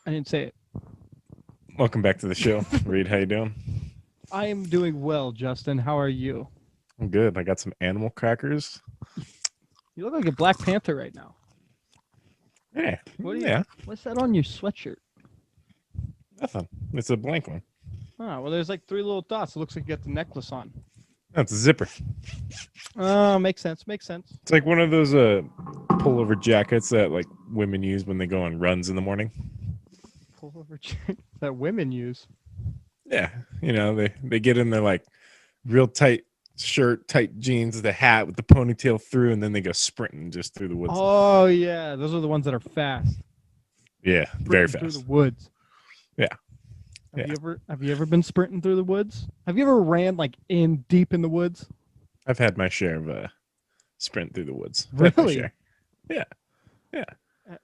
I didn't say it. Welcome back to the show. Reed, how you doing? I am doing well, Justin. How are you? I'm good. I got some animal crackers. You look like a Black Panther right now. Yeah, What do you? yeah, What's that on your sweatshirt? nothing. It's a blank one. Oh, well, there's like three little dots. It looks like you got the necklace on. That's a zipper. Oh, makes sense. Makes sense. It's like one of those pullover jackets that like women use when they go on runs in the morning. Pullover jacket that women use. Yeah, they get in their like real tight shirt, tight jeans, the hat with the ponytail through, and then they go sprinting just through the woods. Oh yeah, those are the ones that are fast. Yeah, very Sprinting through the fast. woods. Yeah, Have yeah. you ever been sprinting through the woods? Have you ever ran like in deep in the woods? I've had my share of sprint through the woods. I've had my Really? share. Yeah, yeah.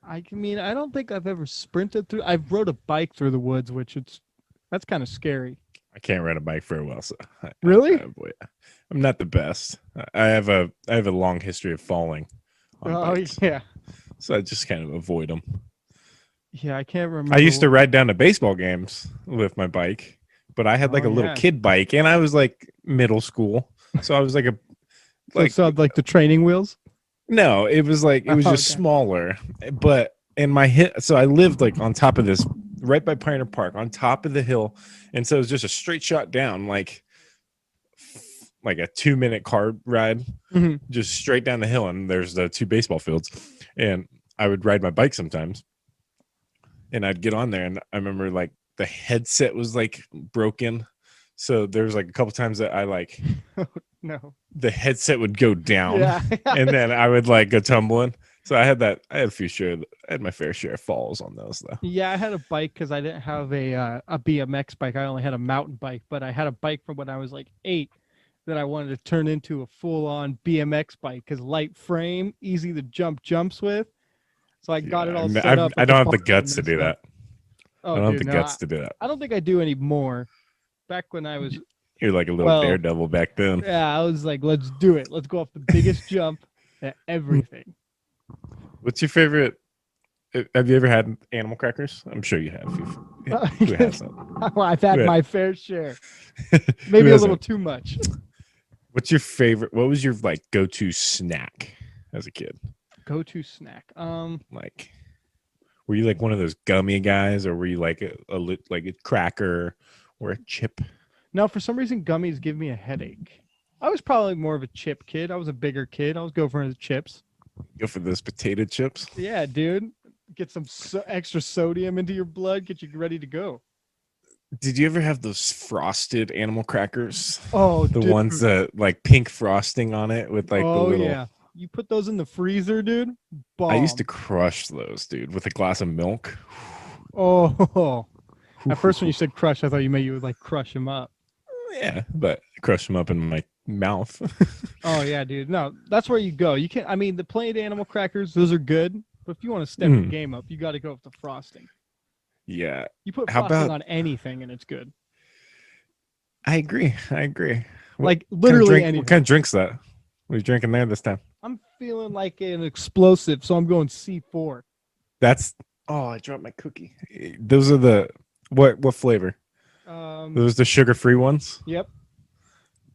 I mean, I don't think I've ever sprinted through. I've rode a bike through the woods, which that's kind of scary. I can't ride a bike very well, so Really? I'm not the best. I have a long history of falling on Oh bikes, yeah, so I just kind of avoid them. yeah. I can't I used remember. to ride down to baseball games with my bike, but I had Oh like a little yeah. kid bike, and I was like middle school, so I was like a So like it's not like the training wheels. no, it was Oh, just okay. smaller, but in my hit, so I lived like on top of this, right by Pioneer Park, on top of the hill, and so it was just a straight shot down, like a 2 minute car ride Hmm. just straight down the hill, and there's the two baseball fields. And I would ride my bike sometimes, and I'd get on there, and I remember like the headset was like broken, so there was like a couple times that I like No. the headset would go down, Yeah. and then I would like go tumbling. So I had a few share, I had my fair share of falls on those though. Yeah, I had a bike because I didn't have a BMX bike. I only had a mountain bike, but I had a bike from when I was like 8 that I wanted to turn into a full-on BMX bike because light frame, easy to jumps with. So I got Yeah, it all set up, I but the don't have the bars were guts to messed do up. that. I Oh, don't have dude, the no, guts to do that. I don't think I do anymore. Back when I was, You're like a little well, daredevil back then. yeah, I was like, let's do it. Let's go off the biggest jump at everything. What's your favorite? Have you ever had animal crackers? I'm sure you have. Who hasn't? I've Who, had ha- my fair share, who maybe a little hasn't? too much. What's your favorite? What was your like go-to snack as a kid? Go to snack. Like, were you like one of those gummy guys, or were you like like a cracker or a chip? No, for some reason, gummies give me a headache. I was probably more of a chip kid. I was a bigger kid. I was going for the chips. Go for those potato chips. Yeah, dude. Get some extra sodium into your blood. Get you ready to go. Did you ever have those frosted animal crackers? Oh, The dude. ones that like pink frosting on it with like the Oh little. yeah. You put those in the freezer, dude. I used to Bomb. crush those, dude, with a glass of milk. Oh. At first, when you said crush, I thought you meant you would like crush them up. Yeah, but crush them up in my mouth. Oh yeah, dude. No, that's where you go. You can't. I mean, the plain animal crackers, those are good. But if you want to step your Mm, game up, you got to go with the frosting. yeah. You put How frosting about? on anything, and it's good. I agree. I agree. What Like kind of literally drink? What kind anything. of drinks that? What are you drinking there this time? I'm feeling like an explosive, so I'm going C4. That's. Oh, I dropped my cookie. Those are the what flavor? Um, Those the sugar free ones. yep,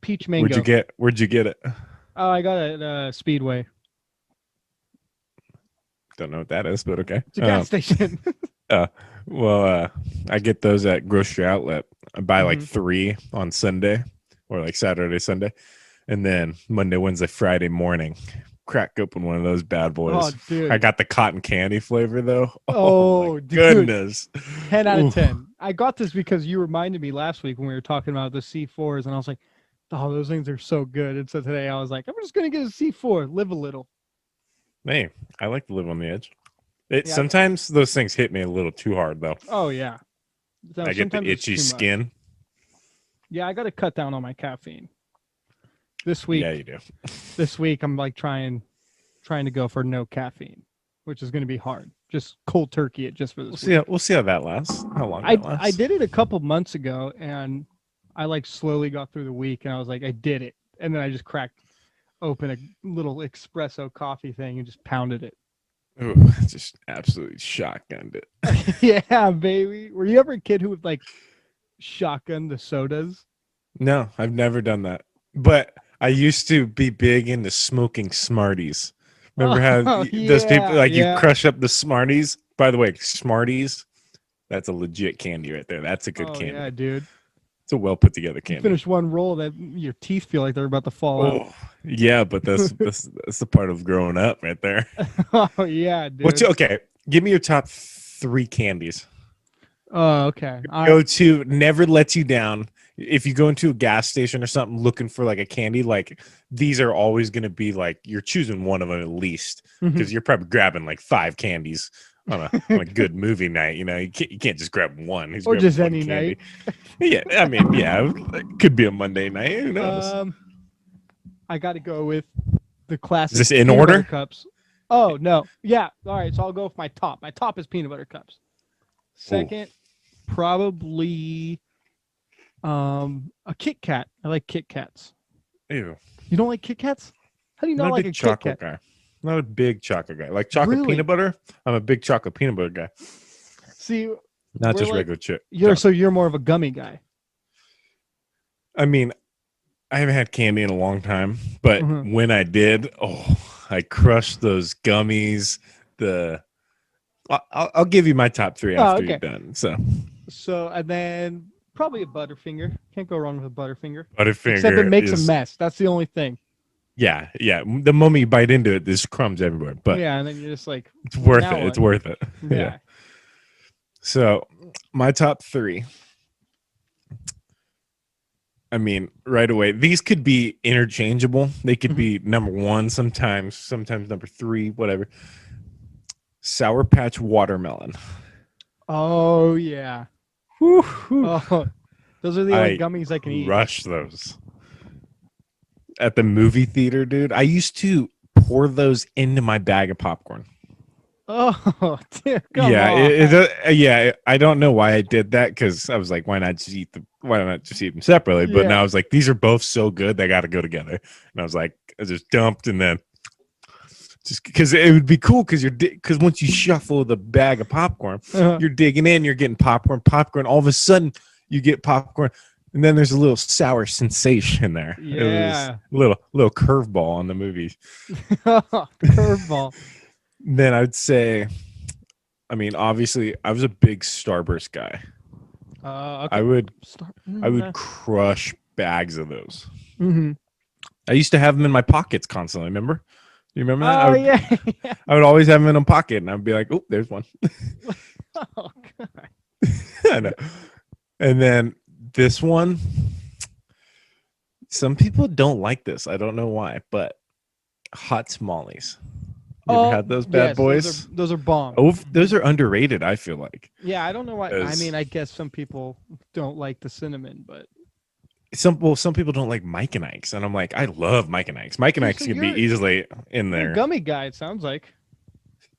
peach Where'd you mango. get? Where'd you get it? Oh, I got it at Speedway. Don't know what that is, but okay. It's a gas station. Uh, well, I get those at grocery outlet. I buy like Hmm. 3 on Sunday or like Saturday, Sunday, and then Monday, Wednesday, Friday morning, crack open one of those bad Oh, boys. I dude. got the cotton candy flavor though. Oh my Oh, dude. goodness! 10 out of Ooh. 10. I got this because you reminded me last week when we were talking about the C4s, and I was like, oh, those things are so good. And so today I was like, I'm just going to get a C4, live a little. Hey, I like to live on the edge. It Yeah. sometimes those things hit me a little too hard though. Oh, yeah. So I get the sometimes it's itchy too much. skin. Yeah, I got to cut down on my caffeine. This Yeah, week, you do. I'm like trying to go for no caffeine, which is going to be hard. Just cold turkey it just for We'll this see. week. We'll see how that lasts. How long that I lasts. did it a couple months ago, and I like slowly got through the week, and I was like, I did it, and then I just cracked open a little espresso coffee thing and just pounded it. Ooh, just absolutely shotgunned it. Yeah, baby. Were you ever a kid who would like shotgun the sodas? No, I've never done that. But I used to be big into smoking Smarties. Remember how Oh those people yeah, like you yeah. crush up the Smarties? By the way, Smarties, that's a legit candy right there. That's a good Oh yeah, candy. dude. It's a well put together You candy. finish one roll, that your teeth feel like they're about to fall out. Oh, yeah, but that's the part of growing up right there. Oh yeah, What's dude. okay? Give me your top three candies. Oh, okay. All right. Go to never lets you down. If you go into a gas station or something looking for like a candy, like these are always going to be like you're choosing one of them at least because Mhm. you're probably grabbing like five candies on a good movie night. You can't just grab one. Who's Or grabbing just one any night. candy? Yeah, I mean, yeah, it could be a Monday night. Who knows? Um, I got to go with the Is classic this in peanut butter order? cups. Oh no, yeah. All right, so I'll go with my top. My top is peanut butter cups. Oh, Second, probably a Kit Kat. I like Kit Kats. ew. You don't like Kit Kats? How do you I'm not not a like big a Kit chocolate Kat? guy. I'm not a big chocolate guy. Like chocolate peanut Really? butter. I'm a big chocolate peanut butter guy, See, not we're just like regular chip you're so chocolate. you're more of a gummy guy. I mean, I haven't had candy in a long time, but Mhm. when I did, oh, I crushed those gummies. The I'll give you my top three Oh, after you're okay. done. So So and then probably a Butterfinger. Can't go wrong with a Butterfinger. Except it Butterfinger makes a is mess. That's the only thing. yeah, yeah. The moment you bite into it, there's crumbs everywhere, but Yeah, and then you're just like, it's well, worth now it. It's what? worth it. Yeah. Yeah. So my top three. I mean, right away, these could be interchangeable. They could Mhm. be number one sometimes number three, whatever. Sour Patch Watermelon. Oh yeah. Whew, whew. Oh, those are the only I gummies I can eat. crush those at the movie theater, dude. I used to pour those into my bag of popcorn. Oh, dear, come Yeah, on. yeah. I don't know why I did that because I was like, why not just eat them separately? But now Yeah. I was like, these are both so good, they got to go together. And I was like, I just dumped and then just because it would be cool because once you shuffle the bag of popcorn, Uh, you're digging in, you're getting popcorn. All of a sudden, you get popcorn, and then there's a little sour sensation there. It was yeah. a little curveball on the movie. Curveball. Then I'd say, I mean, obviously, I was a big Starburst guy. I Okay. would Start. I would crush bags of those. Mm-hmm. I used to have them in my pockets constantly. Remember? You remember that? Oh yeah. Yeah. I would always have them in a pocket, and I'd be like, "Oh, there's one." Oh god. I know. And then this one, some people don't like this. I don't know why, but hot tamales. You ever Oh had those bad yes, boys? those are bomb. Oh, those are underrated. I feel like Yeah, I don't know why. I as mean, I guess some people don't like the cinnamon, but some people don't like Mike and Ike's, and I'm like, I love Mike and Ike's. Mike and oh, Ike's so can be you're easily in you're a there. gummy guy. It sounds like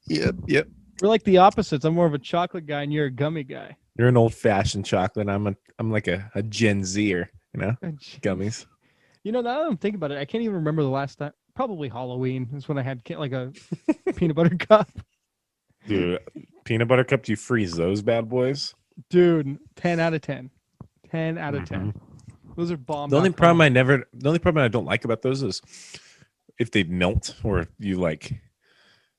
Yep, yep. we're like the opposites. I'm more of a chocolate guy, and you're a gummy guy. You're an old fashioned chocolate. I'm like a Gen Zer, Jeez. gummies. You know, now that I'm thinking about it, I can't even remember the last time. Probably Halloween is when I had like a peanut butter cup. Dude, peanut butter cup, do you freeze those bad boys? Dude, 10 out of 10. 10 out of Hmm. 10. Those are The bomb.com. only problem I don't like about those is if they melt or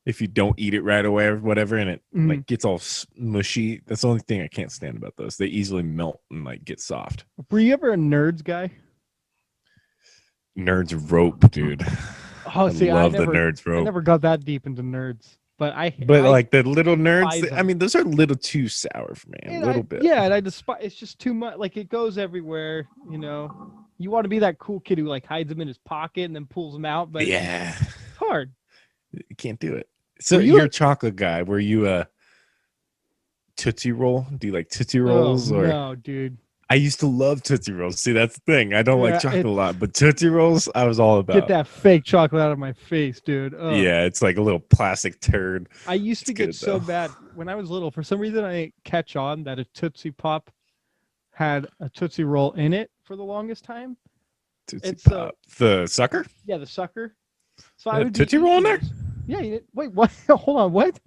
if you don't eat it right away or whatever and it Mm. like gets all mushy. That's the only thing I can't stand about those. They easily melt and like get soft. Were you ever a nerds guy? Nerds rope, dude. Oh, I see, I love the never nerds I rope. never got that deep into nerds, but But I like the little nerds, despise I them. mean, those are a little too sour for me. A And little bit. yeah, and I despise it's just too much. Like it goes everywhere, you know. You want to be that cool kid who like hides them in his pocket and then pulls them out, but Yeah. it's hard. You can't do it. So Were you you're a chocolate guy. Were you a Tootsie Roll? Do you like Tootsie Oh Rolls or no, dude. I used to love Tootsie Rolls. See, that's the thing. I don't like Yeah, chocolate a it's lot, but Tootsie Rolls I was all get about. that fake chocolate out of my face, dude. Ugh. Yeah, it's like a little plastic turd. I used It's to get good so though. bad when I was little. For some reason, I didn't catch on that a Tootsie Pop had a Tootsie Roll in it for the longest time. Tootsie And so, Pop. The sucker? yeah, the sucker. So I They have would be Tootsie Roll in eating there? those. Yeah. Wait, what? Hold on. What?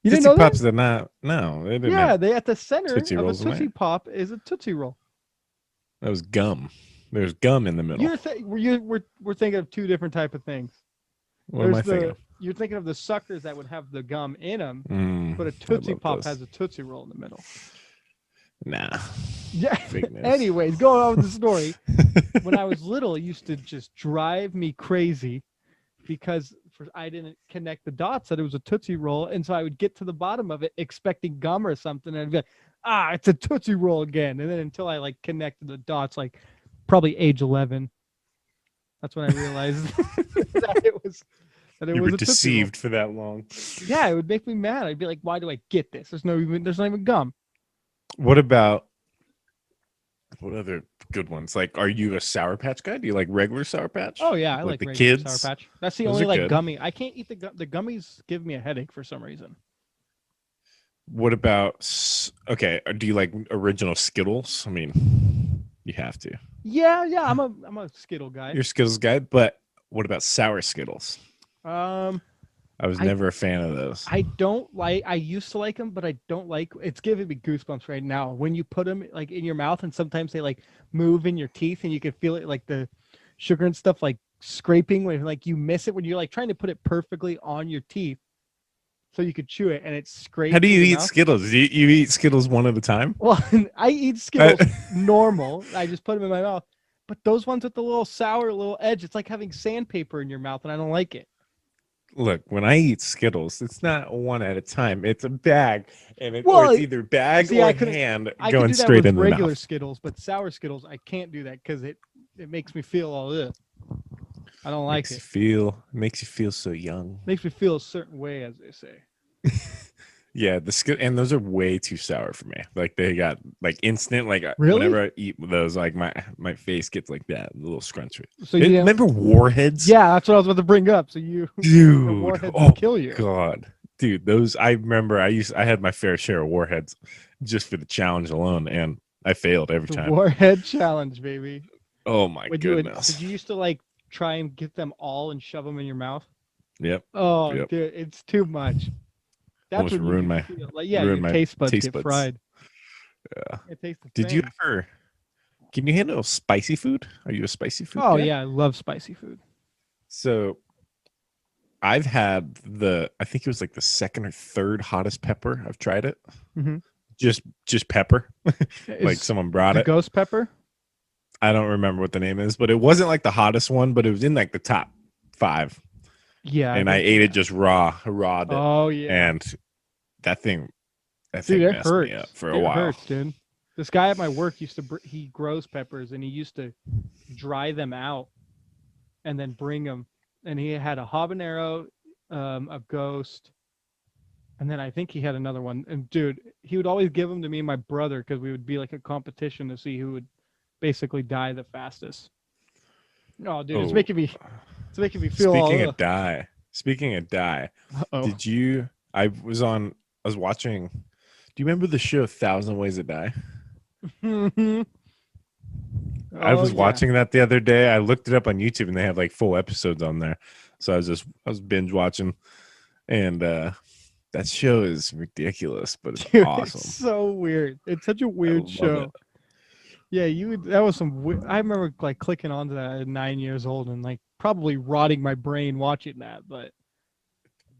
You didn't Tootsie know that? Pops did not. No, they didn't Yeah. have They at the center Tootsie of a Rolls in Tootsie there. Pop is a Tootsie Roll. That was gum. There's gum in the middle. We're thinking of two different type of things. What am There's I thinking of? you're thinking of the suckers that would have the gum in them, but a I Tootsie love Pop those. has a Tootsie Roll in the middle. Nah, Yeah. fake news. Anyways, going on with the story. When I was little, it used to just drive me crazy because I didn't connect the dots that it was a Tootsie Roll. And so I would get to the bottom of it expecting gum or something. And I'd be like, it's a Tootsie Roll again. And then until I like connected the dots, like probably age 11, that's when I realized that it You were was a Tootsie Roll. deceived for that long. Yeah, it would make me mad. I'd be like, why do I get this? There's not even gum. What about what other good ones? Like, are you a Sour Patch guy? Do you like regular Sour Patch? Oh yeah, I like the regular kids. Sour Patch. That's the Those only are like good. gummy. I can't eat the gummies. Give me a headache for some reason. What about okay? Do you like original Skittles? I mean, you have to. Yeah, I'm a Skittle guy. You're a Skittles guy, but what about sour Skittles? Um, I was I never a fan of those. I don't like. I used to like them, but I don't like. It's giving me goosebumps right now when you put them like in your mouth, and sometimes they like move in your teeth, and you can feel it like the sugar and stuff like scraping when like you miss it when you're like trying to put it perfectly on your teeth so you could chew it, and it scrapes. How do in you your eat mouth. Skittles? You eat Skittles one at a time? Well, I eat Skittles normal. I just put them in my mouth. But those ones with the little sour little edge, it's like having sandpaper in your mouth, and I don't like it. Look, when I eat Skittles, it's not one at a time. It's a bag, and or Well, it's either bag see, or hand I could going do that straight with in the regular mouth. Skittles, but sour Skittles, I can't do that because it makes me feel all this. I don't like it. Makes you feel so young. Makes me feel a certain way, as they say. Yeah, and those are way too sour for me. Like they got like instant. Like Really? whenever I eat those, like my face gets like that, a little scrunchy. So you didn't, Remember Warheads? yeah, that's what I was about to bring up. So the Dude. warheads Oh would kill you. God, dude. Those I remember. I had my fair share of Warheads just for the challenge alone, and I failed every The time. warhead challenge, baby. Oh my goodness. Did you used to like try and get them all and shove them in your mouth? Yep. Oh, Yep. dude, it's too much. That's Almost when you ruined my feel like your ruined my taste buds taste get buds. fried. Yeah. It tastes the Did same. you ever? Can you handle spicy food? Are you a spicy food Oh guy? yeah, I love spicy food. So I've had I think it was like the second or third hottest pepper. I've tried it. Mhm. Just pepper. Like Is someone brought the it. ghost pepper? I don't remember what the name is, but it wasn't like the hottest one, but it was in like the top 5. Yeah. And I ate it just raw. Oh yeah. And that thing Dude, it messed me up hurts. for a It while. hurts, dude. This guy at my work used to he grows peppers and he used to dry them out and then bring them. And he had a habanero, a ghost, and then I think he had another one. And dude, he would always give them to me and my brother because we would be like a competition to see who would basically die the fastest. Oh, dude, it's making me feel Speaking of die, Uh-oh. did you? I was watching. Do you remember the show Thousand Ways to Die? I was watching that the other day. I looked it up on YouTube, and they have like full episodes on there. So I was binge watching, and that show is ridiculous, but it's awesome. It's so weird. It's such a weird show. It. Yeah, that was I remember like clicking onto that at 9 years old and like probably rotting my brain watching that, but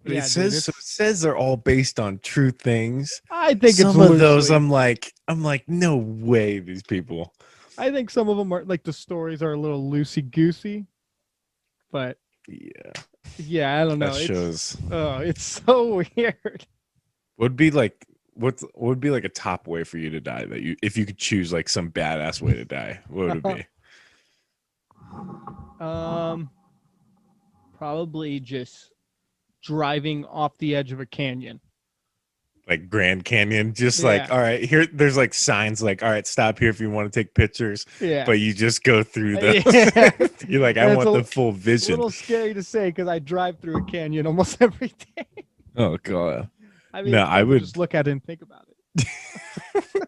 yeah, it says they're all based on true things. I think some of those I'm like, no way these people. I think some of them are like the stories are a little loosey goosey, but yeah, I don't know. That shows. It's so weird. What would be like a top way for you to die that if you could choose like some badass way to die, what would it be? Probably just driving off the edge of a canyon. Like Grand Canyon, just like, all right, here there's like signs like, all right, stop here if you want to take pictures. Yeah. But you just go through those. You're like, I want the full vision. A little scary to say because I drive through a canyon almost every day. Oh God. I mean, no, I would just look at it and think about it.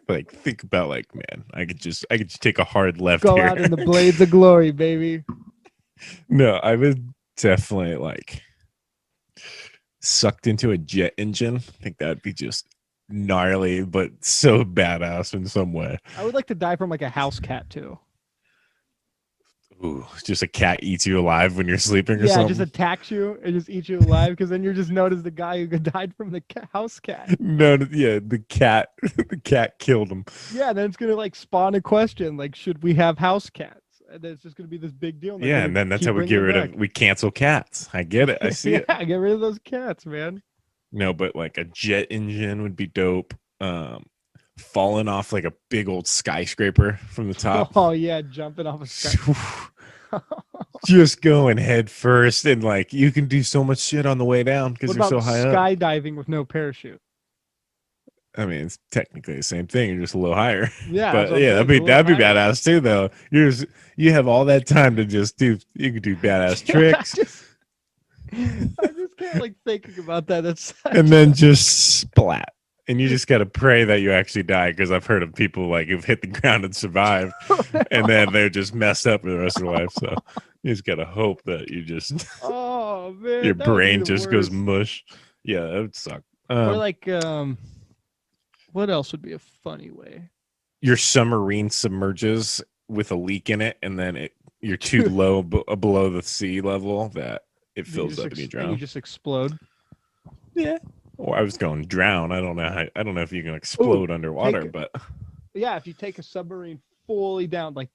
Like think about like, man, I could just take a hard left Go here. out in the blades of glory, baby. No, I would definitely like sucked into a jet engine. I think that'd be just gnarly, but so badass in some way. I would like to die from like a house cat too. Ooh, just a cat eats you alive when you're sleeping or Yeah, it just something. attacks you and just eats you alive because then you're just known as the guy who died from the house cat. No, yeah, the cat, the cat killed him. Yeah, and then it's gonna like spawn a question like, should we have house cats? And then it's just gonna be this big deal. And they're Yeah, gonna and then that's keep how we get bringing rid them of. We cancel cats. I get it. I back. see Yeah, it. get rid of those cats, man. No, but like a jet engine would be dope. Falling off like a big old skyscraper from the top. Oh yeah, jumping off a sky. Just going head first, and like you can do so much shit on the way down because What you're about so high up. skydiving with no parachute? I mean, it's technically the same thing. You're just a little higher. Yeah, that's But what I'm yeah, saying, it's a little that'd be higher. badass too, though. You have all that time to just do. You can do badass tricks, I just can't like thinking about that. That's and then just splat. And you just got to pray that you actually die, because I've heard of people like who've hit the ground and survived, and then they're just messed up for the rest of their life. So you just got to hope that you just oh man, your that would be brain the just goes worst. mush. Yeah, that would suck. Or like what else would be a funny way? Your submarine submerges with a leak in it, and then you're too Dude. low below the sea level that it You fills just up and you and drown. you just explode. Yeah. Or I was going drown. I don't know how, I don't know if you can explode underwater, take- but Yeah, if you take a submarine fully down, like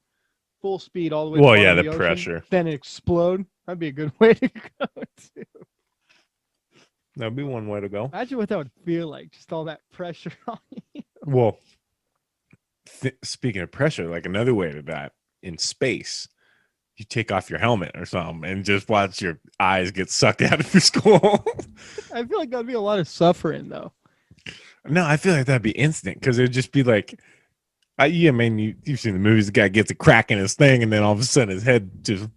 full speed all the way. well, to yeah, the the ocean, pressure. then it explode. That'd be a good way to go. Too. That'd be one way to go. Imagine what that would feel like, just all that pressure on you. Well, speaking of pressure, like another way to that in space, you take off your helmet or something and just watch your eyes get sucked out of your skull. I feel like that'd be a lot of suffering, though. No, I feel like that'd be instant, because it'd just be like, yeah, man, you've seen the movies. The guy gets a crack in his thing, and then all of a sudden his head just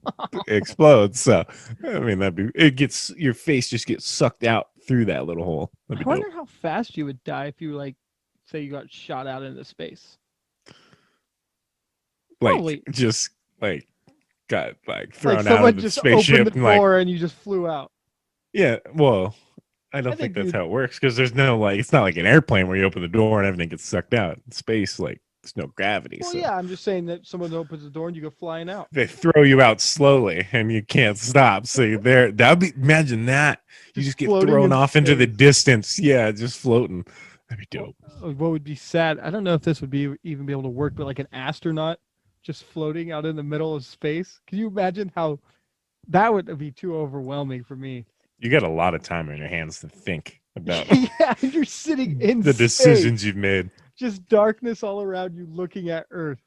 explodes. So, I mean, your face just gets sucked out through that little hole. I That'd be wonder dope. how fast you would die if you like, say, you got shot out into space. Like, Probably. just like got like Like thrown out someone of the just spaceship opened the and like, door and you just flew out. yeah. Well, I don't I think think that's you'd- how it works, because there's no like, it's not like an airplane where you open the door and everything gets sucked out. In space, like, there's no gravity. Well, So yeah, I'm just saying that someone opens the door and you go flying out. they throw you out slowly and you can't stop. So you're there. Imagine that. You just get floating thrown in off into the space. distance. Yeah, just floating. That'd be dope. What would be sad? I don't know if this would be even be able to work, but like an astronaut just floating out in the middle of space. Can you imagine how that would be too overwhelming for me? You got a lot of time in your hands to think about Yeah, you're sitting in the space, decisions you've made. just darkness all around you, looking at Earth.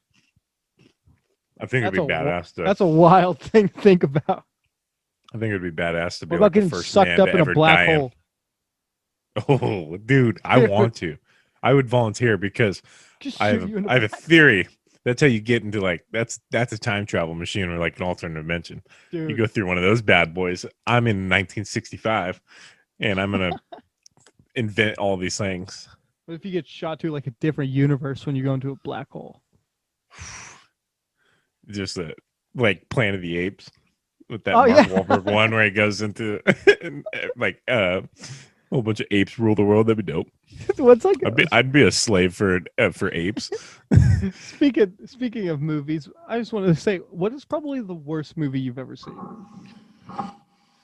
I think it'd be badass. That's a wild thing to think about. I think it'd be badass to be What like about the getting first sucked man up to in a ever black die. hole? Oh, dude, I want to. I would volunteer, because Just I shoot have, you in the I have a back. theory. That's how you get into like, that's a time travel machine, or like an alternate dimension. Dude. You go through one of those bad boys. I'm in 1965, and I'm gonna invent all these things. What if you get shot to like a different universe when you go into a black hole? Just like Planet of the Apes with that Oh, Mark yeah. Wahlberg one where he goes into like a whole bunch of apes rule the world. That'd be dope. What's like? I'd be a slave for apes. Speaking of movies, I just wanted to say, what is probably the worst movie you've ever seen?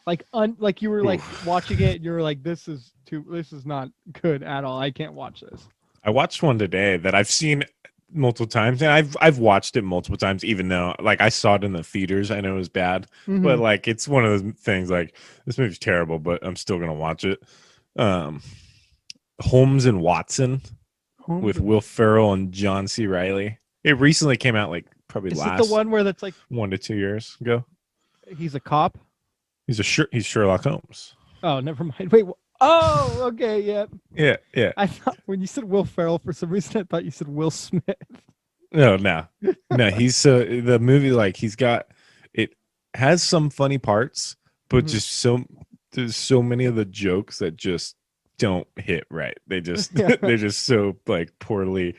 Like you were like watching it, and you were like, this is not good at all. I can't watch this. I watched one today that I've seen multiple times, and I've watched it multiple times, even though like I saw it in the theaters. I know it was bad, but like it's one of those things like, this movie's terrible, but I'm still gonna watch it. Holmes and Watson with Will Ferrell and John C. Reilly. It recently came out, like probably Is last it the one where that's like 1 to 2 years ago. he's a cop? He's Sherlock Holmes. Oh, never mind. Wait. Oh, okay. Yeah. Yeah. I thought when you said Will Ferrell, for some reason I thought you said Will Smith. No. He's the movie, like he's got, it has some funny parts, but just there's so many of the jokes that just don't hit right. They just they're just so like poorly,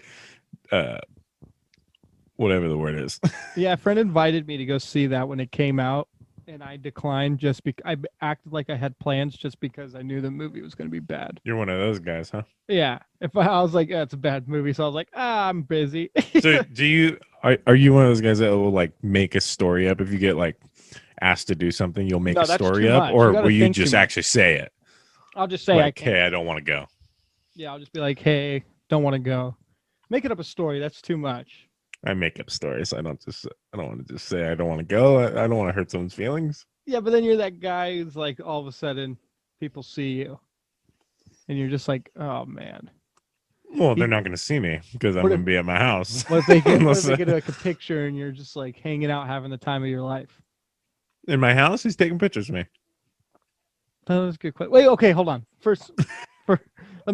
whatever the word is. Yeah, a friend invited me to go see that when it came out, and I declined just because I acted like I had plans just because I knew the movie was going to be bad. You're one of those guys, huh? Yeah, if I was like, it's a bad movie, so I was like, I'm busy. So do you are you one of those guys that will like make a story up if you get like asked to do something, you'll make No, a that's too story up, much. You or got to will you think too just much. actually say it? I'll just say I Like, can't. hey, I don't want to go. Yeah, I'll just be like, hey, don't want to go. Make it up a story. That's too much. I make up stories. I don't want to just say I don't want to go. I don't want to hurt someone's feelings. Yeah, but then you're that guy who's like, all of a sudden, people see you, and you're just like, oh man. Well, they're He, not going to see me because I'm what going if to be at my house. what if they get what if Unless they get like a picture and you're just like hanging out having the time of your life? in my house, he's taking pictures of me. That was a good question. Wait, okay, hold on. First, let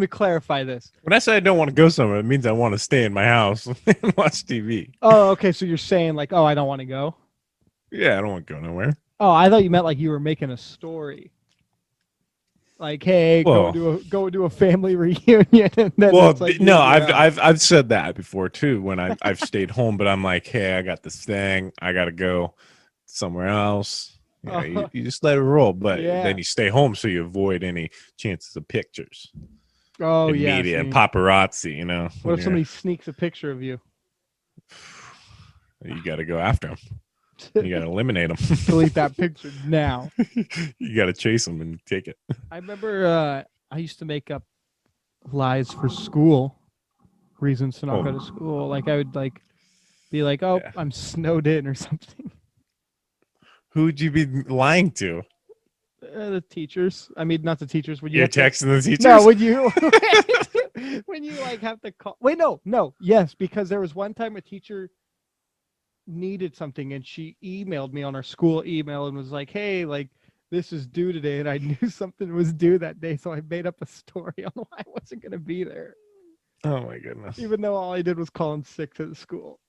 me clarify this. When I say I don't want to go somewhere, it means I want to stay in my house and watch TV. Oh, okay. So you're saying like, oh, I don't want to go. Yeah, I don't want to go nowhere. Oh, I thought you meant like you were making a story. Like, hey, Well, go to a family reunion, and then well, it's like no, you're at your house. I've said that before too. When I've stayed home, but I'm like, hey, I got this thing. I got to go somewhere else. Yeah, you just let it roll, but Yeah. then you stay home so you avoid any chances of pictures Oh and yeah. media and See, paparazzi. You know, what if somebody sneaks a picture of you? you got to go after them. You got to eliminate them. Delete that picture now. You got to chase them and take it. I remember I used to make up lies for school, reasons to not go to school. Like I would like be like, oh, Yeah. I'm snowed in or something. Who'd you be lying to? The teachers. I mean, not the teachers. Would you You're have to, texting the teachers? no, would you when you like have to call? Wait, no, yes, because there was one time a teacher needed something and she emailed me on our school email and was like, hey, like this is due today, and I knew something was due that day, so I made up a story on why I wasn't gonna be there, Oh my goodness. even though all I did was call in sick to the school.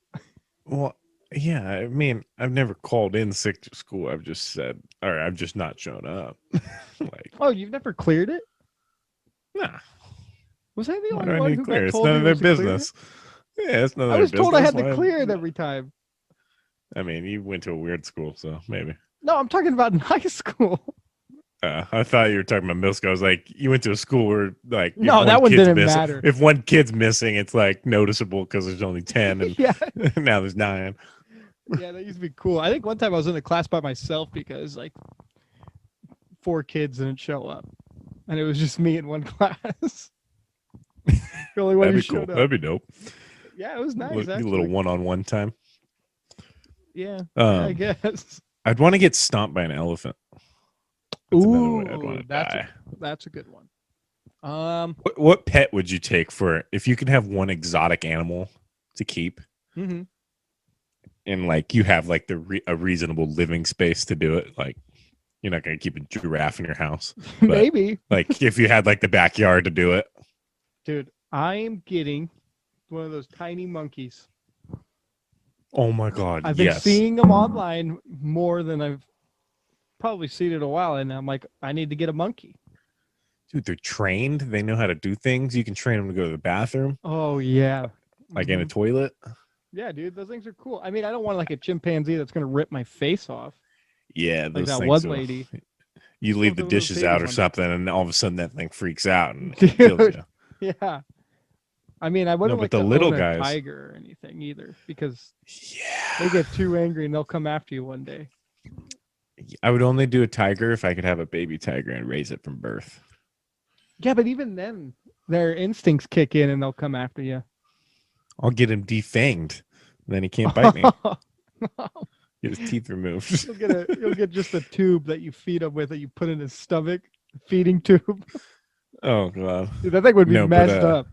Well, yeah, I mean, I've never called in sick to school. I've just said, all right, I've just not shown up. Like, Oh, you've never cleared it? nah, Was I the why do only I one need to who clear? got It's told none you of their was to clear it? business. Yeah, it's none of I their was business. told I had to Why- clear it every time. I mean, you went to a weird school, so maybe. No, I'm talking about in high school. I thought you were talking about middle school. I was like, you went to a school where, like, No, that one didn't matter. If one kid's missing, it's like noticeable because there's only 10, and Yeah. now there's 9. Yeah, that used to be cool. I think one time I was in a class by myself because like 4 kids didn't show up, and it was just me in one class. The only one That'd who be cool. showed up. That'd be dope. Yeah, it was nice. A Actually. little one-on-one time. Yeah, I guess. I'd want to get stomped by an elephant. That's another way I'd Ooh, want to that's die. that's a good one. What pet would you take for if you could have one exotic animal to keep, Mm-hmm. and like you have like a reasonable living space to do it? Like you're not gonna keep a giraffe in your house, but Maybe, like if you had like the backyard to do it. dude. I am getting one of those tiny monkeys. Oh my god! I've been yes. seeing them online more than I've probably seen in a while, and I'm like, I need to get a monkey. Dude, they're trained. They know how to do things. You can train them to go to the bathroom, Oh yeah, like in a toilet. yeah, dude. Those things are cool. I mean, I don't want like a chimpanzee that's gonna rip my face off, Yeah, like those that things one will- lady. You leave the Something with those dishes out or babies on something, and all of a sudden that thing freaks out and kills Dude. you. Yeah. I mean, I wouldn't but like the to little own a guys- tiger or anything either, because they Yeah. get too angry and they'll come after you one day. I would only do a tiger if I could have a baby tiger and raise it from birth. Yeah, but even then, their instincts kick in and they'll come after you. I'll get him defanged. Then he can't bite me. Get his teeth removed. You'll get just a tube that you feed him with that you put in his stomach, feeding tube. Oh god. Dude, that thing would be No, but, messed up.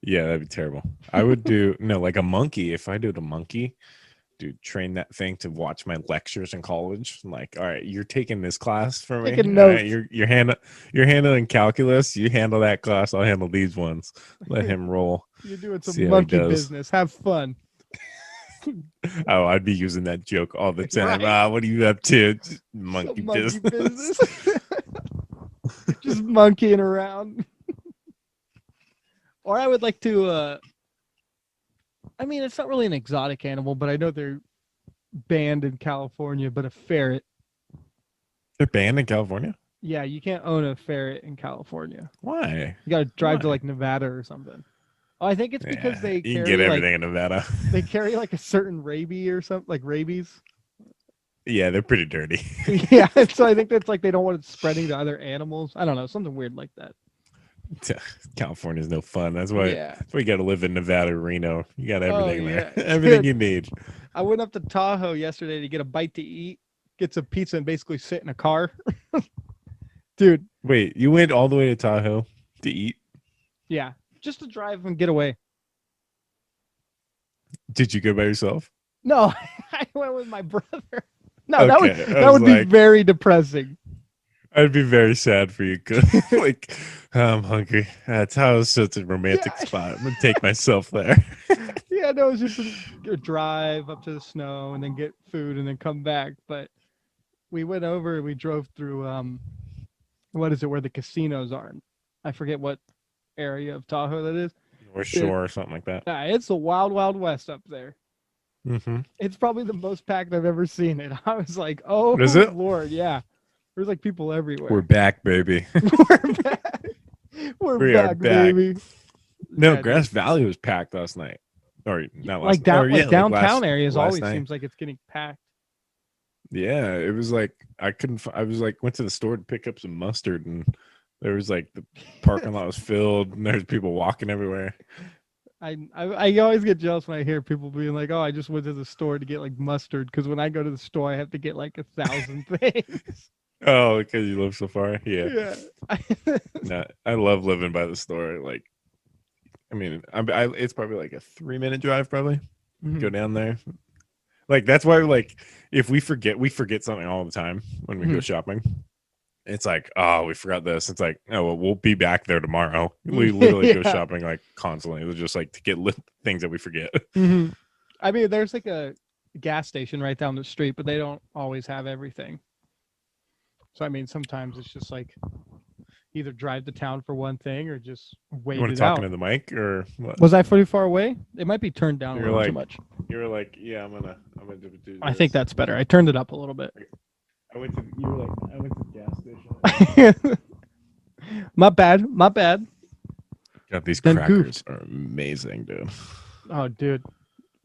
Yeah, that'd be terrible. I would do like a monkey. If I did a monkey, dude, train that thing to watch my lectures in college. I'm like, all right, you're taking this class for me. Taking All right, notes. you're handling calculus. You handle that class. I'll handle these ones. Let him roll. You're doing some See how he monkey does. business. Have fun. Oh, I'd be using that joke all the time. Right. What are you up to? Just Some monkey monkey business. business. Just monkeying around. Or I would like to I mean, it's not really an exotic animal, but I know they're banned in California, but a ferret. They're banned in California. Yeah, you can't own a ferret in California. Why? You got to drive to Why? like Nevada or something. Oh, I think it's because Yeah, you can get everything in Nevada. they carry like a certain rabies or something like rabies. Yeah, they're pretty dirty. Yeah, so I think that's like they don't want it spreading to other animals. I don't know, something weird like that. California's no fun. Yeah. That's why you got to live in Nevada, Reno. You got Oh everything there, yeah, everything dude. you need. I went up to Tahoe yesterday to get a bite to eat, get some pizza, and basically sit in a car. Dude, Wait, you went all the way to Tahoe to eat? yeah, just to drive and get away. Did you go by yourself? No, I went with my brother. No, Okay, I that was would be like, very depressing. I'd be very sad for you because, like, I'm hungry. Tahoe's such a romantic Yeah, spot. I'm gonna take myself there. yeah, no, it's just a drive up to the snow and then get food and then come back. But we went over, we drove through what is it where the casinos are? I forget what area of Tahoe that is. North It, Shore or something like that. it's the wild, wild west up there. Mm-hmm. It's probably the most packed I've ever seen it. I was like, oh Is it? Lord, yeah. There's like people We're everywhere. back, baby. We're back. We're We are back, back. baby. No, Yeah, Grass dude. Valley was packed last night. Or not last Like night. Or yeah, like downtown areas last always night. seems like it's getting packed. Yeah, it was like I couldn't. I was like went to the store to pick up some mustard, and there was like the parking lot was filled, and there's people walking everywhere. I always get jealous when I hear people being like, "Oh, I just went to the store to get like mustard," because when I go to the store, I have to get like 1,000 things. Oh, because you live so far. Yeah, Yeah. no, I love living by the store. Like, I mean, it's probably like a 3-minute drive. Probably go Mhm. down there. Like that's why, like, if we forget something all the time when we go Mhm. shopping. It's like, oh, we forgot this. It's like, oh, well, we'll be back there tomorrow. We literally go Yeah. shopping like constantly. It was just like to get things that we forget. Mhm. I mean, there's like a gas station right down the street, but they don't always have everything. So I mean, sometimes it's just like either drive to town for one thing or just You wait want it to talk out. into the mic or what? Was I pretty far away? It might be turned down a You're little too like, much. you're like, yeah, I'm gonna do this. I think that's better. I turned it up a little bit. You were like, I went to the gas station. My bad. My bad. God, these Then crackers goofed. are amazing, dude. Oh, dude.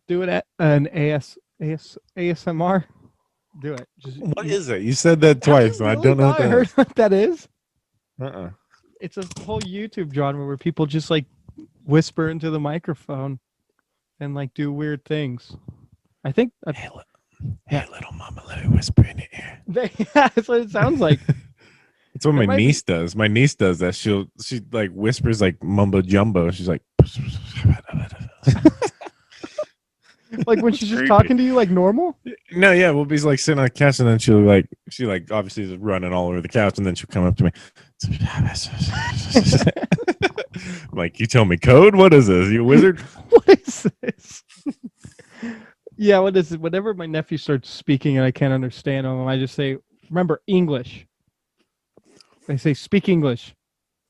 Do it at an ASMR. Do it. Just What is it? You said that have you twice, and I really don't know what not that heard is. what that is? Uh-uh. It's a whole YouTube genre where people just like whisper into the microphone and like do weird things. I think Hey, yeah. little mama, let me whisper in your ear. That's what it sounds like. It's what It my might be niece does. My niece does that. She like whispers like mumbo jumbo. She's like, like when it's she's just creepy. talking to you like normal. No, yeah, we'll be like sitting on the couch, and then she like obviously is running all over the couch, and then she'll come up to me. I'm like, you tell me code? What is this? You a wizard? What is this? Yeah, what is it? Whenever my nephew starts speaking and I can't understand him, I just say, remember English. They say speak English.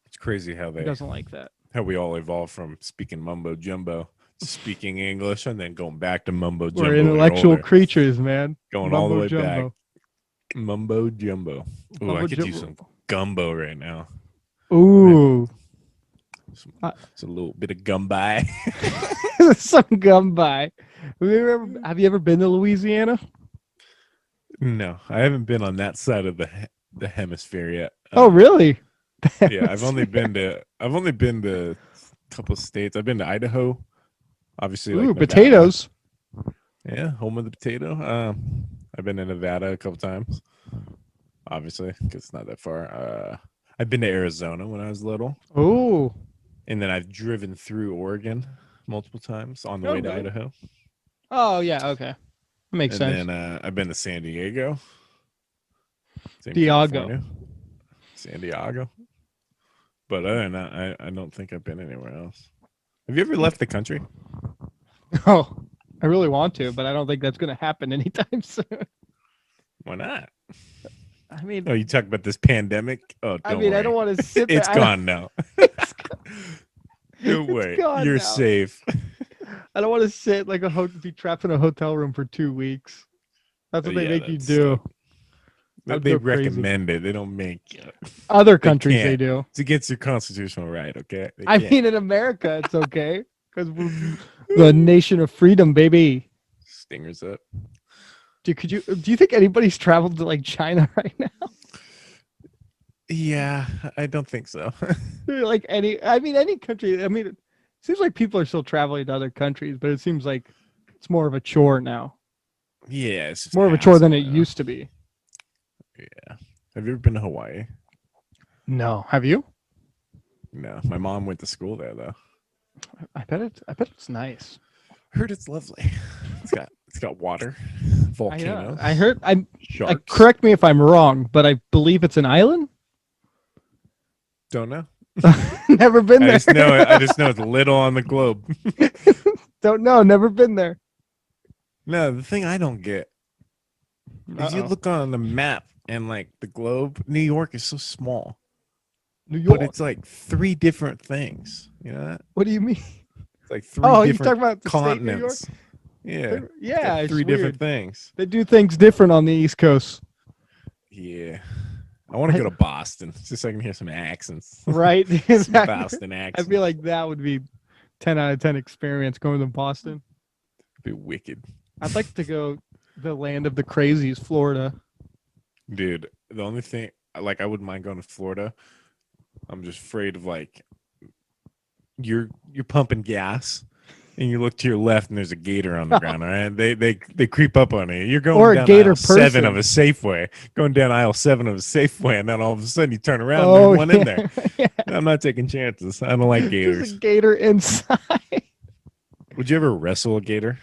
It's crazy He doesn't like that. how we all evolved from speaking mumbo jumbo to speaking English, and then going back to mumbo We're jumbo when you're intellectual older, creatures, man. going all the Mumbo way back. jumbo. Mumbo jumbo. Oh, I Mumbo could use jumbo. some gumbo right now. Ooh. It's a little bit of gumby. Some gum by. Have you ever been to Louisiana? No, I haven't been on that side of the hemisphere yet. Oh, really? Yeah, I've only been to a couple of states. I've been to Idaho, obviously, like Ooh, Nevada. potatoes. Yeah, home of the potato. I've been to Nevada a couple times, obviously, because it's not that far. I've been to Arizona when I was little, Ooh. and then I've driven through Oregon multiple times on the Oh, way to really? Idaho. Oh, yeah. Okay. That makes And sense. then I've been to San Diego, same Diago. California, San Diego. But other than that, I don't think I've been anywhere else. Have you ever left the country? Oh, I really want to, but I don't think that's going to happen anytime soon. Why not? I mean, Oh, you talk about this pandemic? Oh, don't worry. I don't want to sit there. It's gone now. Don't It's worry. gone You're now. safe. I don't want to sit like be trapped in a hotel room for 2 weeks. That's what they Yeah, make you that's do. I'd They go crazy. recommend it. They don't make it. Other countries they can't. do. It's against your constitutional right, okay? They I can't. mean, in America, it's okay because we're the nation of freedom, baby. Stingers up. Do you think anybody's traveled to like China right now? Yeah, I don't think so. Like any country. I mean, it seems like people are still traveling to other countries, but it seems like it's more of a chore now. Yeah, it's just More of a chore than it hassle now. used to be. Yeah. Have you ever been to Hawaii? No, have you? No. My mom went to school there though. I bet it's nice. Heard it's lovely. It's got water, volcanoes. I heard. Sharks. Correct me if I'm wrong, but I believe it's an island. Don't know. Never been there. I just know it's little on the globe. Don't know. Never been there. No, the thing I don't get is you look on the map and like the globe, New York is so small. New York. But it's like 3 different things. You know that? What do you mean? It's like 3 Oh, you're different talking about the state of New York? continents. Yeah. Yeah, Like it's 3 different weird. things. They do things different on the East Coast, Yeah. I want to go to Boston just so I can hear some accents. right? Some Exactly. Boston I accents. feel like that would be 10 out of 10 experience going to Boston. It'd be wicked. I'd like to go the land of the crazies, Florida. Dude, the only thing like I wouldn't mind going to Florida. I'm just afraid of like you're pumping gas and you look to your left and there's a gator on the ground. All right, they creep up on you. You're going Or a down gator aisle 7 person. of a Safeway, going down aisle 7 of a Safeway, and then all of a sudden you turn around and Oh, there's one in there. yeah. I'm not taking chances. I don't like There's gators. a gator inside. Would you ever wrestle a gator?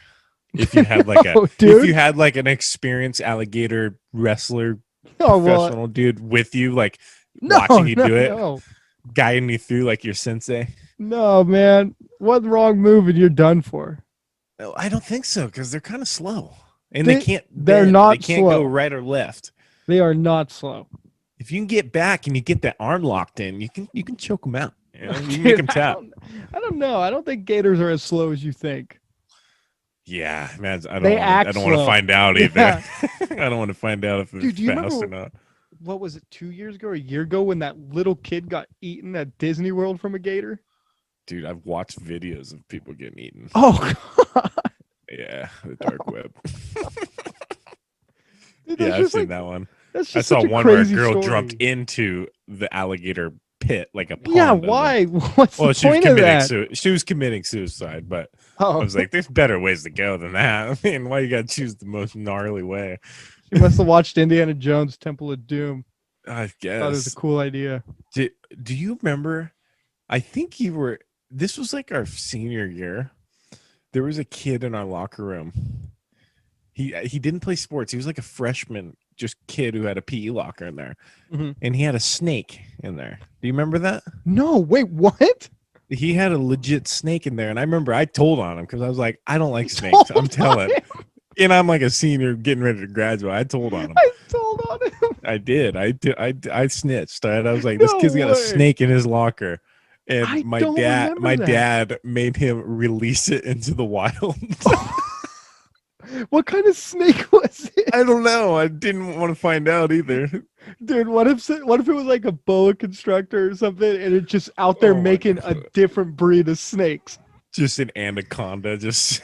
If you had like No, if dude. you had like an experienced alligator wrestler Oh, well, professional dude with you, like no, watching you no, do it, no. guiding you through like your sensei. No, man. One wrong move and you're done for. No, I don't think so because they're kind of slow and They- they can't. they're bend. not They can't slow. go right or left. They are not slow. If you can get back and you get that arm locked in, you can choke them out. You know? You can Dude, make them tap. I don't know. I don't think gators are as slow as you think. Yeah, man. I They don't act want to slow. find out either. Yeah. I don't want to find out if they're Dude, do you fast or remember- not. What was it, 2 years ago or a year ago when that little kid got eaten at Disney World from a gator? Dude, I've watched videos of people getting eaten. Oh, God. Yeah, the dark web. Dude, Yeah, that's I've just seen like, that one. that's I just saw such a one where a crazy girl story. jumped into the alligator pit, like a pond. Yeah, of them. why? What's Well, the she was point of committing that? she was committing suicide, but Oh, I was like, "There's better ways to go than that." I mean, why you gotta choose the most gnarly way? she must have watched Indiana Jones Temple of Doom. I Thought it was a guess. cool idea. Do you remember? I think you were. This was like our senior year. There was a kid in our locker room. He didn't play sports. He was like a freshman, just kid who had a PE locker in there, Mhm. and he had a snake in there. Do you remember that? No, wait, what? He had a legit snake in there, and I remember I told on him because I was like, I don't like You snakes. told I'm on telling. him? And I'm like a senior getting ready to graduate. I told on him. I told on him. I did. I snitched. I was like, this No kid's got a way. snake in his locker. And I my don't dad remember that. dad made him release it into the wild. What kind of snake was it? I don't know. I didn't want to find out either. Dude, what if it was like a boa constrictor or something and it's just out there Oh my making a God. different breed of snakes? Just an anaconda. Just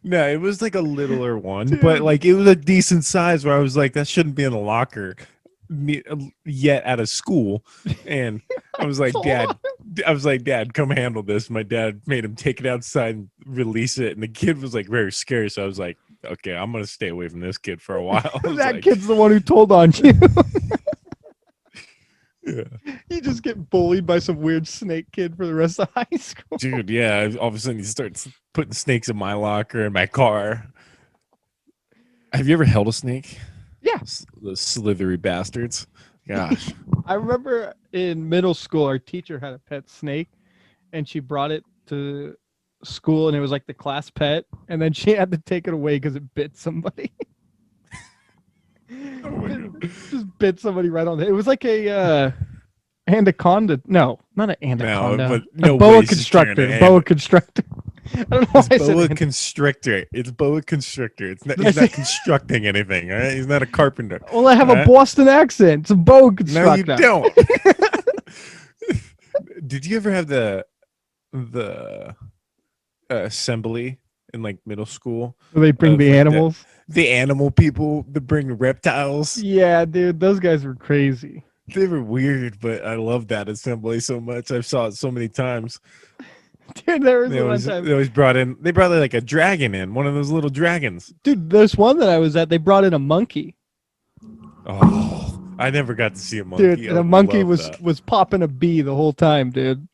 no, it was like a littler one, Dude. but like it was a decent size where I was like, that shouldn't be in a locker yet at a school. And I was like, Told Dad, on Dad, come handle this. My dad made him take it outside and release it. And the kid was like very scary. So I was like, okay, I'm going to stay away from this kid for a while. I was that like, kid's the one who told on you. yeah. You just get bullied by some weird snake kid for the rest of high school. Dude, yeah. All of a sudden, he starts putting snakes in my locker and my car. Have you ever held a snake? Yeah. Those slithery bastards. Gosh. I remember in middle school, our teacher had a pet snake and she brought it to school and it was like the class pet. And then she had to take it away because it bit somebody. It just bit somebody right on the. It was like a anaconda. No, not an anaconda. but a nobody's boa just carrying constrictor. an Boa constrictor. I don't know It's why I said boa ant. constrictor. It's boa constrictor. It's not. Did I He's not say- constructing anything. All right. He's not a carpenter. Well, I have All a right. Boston accent. It's a boa No, you constructor. don't. Did you ever have the assembly in like middle school Will they bring of the like animals? the animal people that bring reptiles? Yeah, dude, those guys were crazy. They were weird, but I love that assembly so much. I've saw it so many times. Dude, there was the one time. They always brought in. They brought like a dragon in, one of those little dragons. Dude, there's one that I was at. They brought in a monkey. Oh, I never got to see a monkey. Dude, I and a would monkey love was that. was popping a bee the whole time, dude.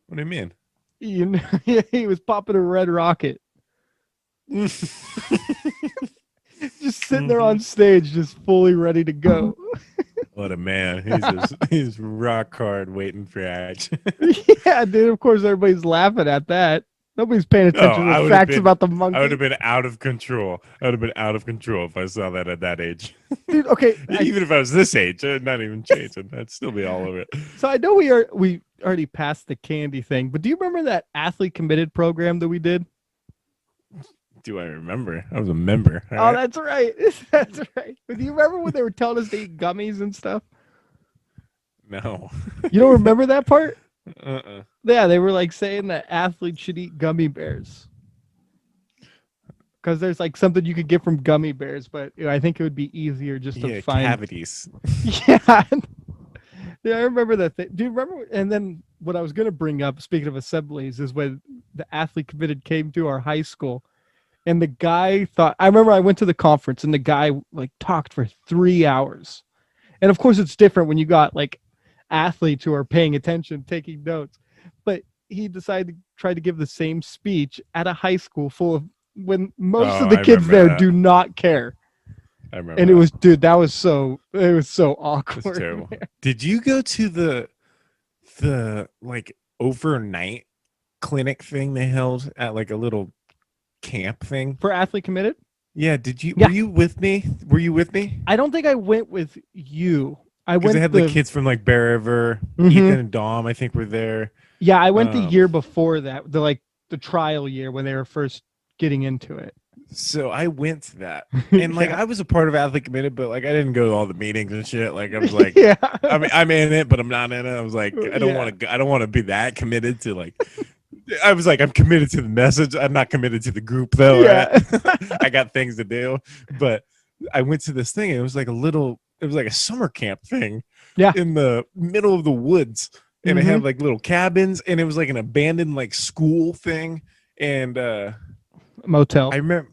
What do you mean? You know, he was popping a red rocket, just sitting there on stage, just fully ready to go. What a man! He's rock hard, waiting for action. Yeah, dude. Of course, everybody's laughing at that. Nobody's paying Oh, attention to I the would have facts been. about the I would monkey. have been out of control. I would have been out of control if I saw that at that age. Dude, okay. Even if I was this age, I'd not even changing. I'd still be all over it. So I know we already passed the candy thing, but do you remember that athlete committed program that we did? Do I remember? I was a member. all Oh, right? that's right. That's right. But do you remember when they were telling us to eat gummies and stuff? No. You don't remember that part? Uh-uh. Yeah, they were like saying that athletes should eat gummy bears. Because there's like something you could get from gummy bears, but I think it would be easier just to Yeah, find. cavities. Yeah. Yeah, I remember that thing. Do you remember? And then what I was going to bring up, speaking of assemblies, is when the athlete committed came to our high school, and the guy thought. I remember I went to the conference, and the guy like talked for 3 hours, and of course it's different when you got like athletes who are paying attention, taking notes. But he decided to try to give the same speech at a high school full of when most Oh, of the I kids remember there that. do not care. I remember. And that. it was, dude, it was so It's awkward. terrible. Did you go to the like overnight clinic thing they held at like a little camp thing? For athlete committed? Yeah, did you Yeah. were you with me? Were you with me? I don't think I went with you. I Because went they had the kids from like Bear River, Mhm. Ethan and Dom, I think were there. Yeah, I went the Um, year before that, the trial year when they were first getting into it. So I went to that. And like Yeah. I was a part of Athlete Committed, but like I didn't go to all the meetings and shit. Like I was like yeah. I mean I'm in it, but I'm not in it. I was like, I don't Yeah. want to be that committed to like I was like, I'm committed to the message. I'm not committed to the group though. Yeah. Right? I got things to do. But I went to this thing and it was like a summer camp thing. Yeah. In the middle of the woods. And it Mhm. had like little cabins and it was like an abandoned like school thing. And Motel. I remember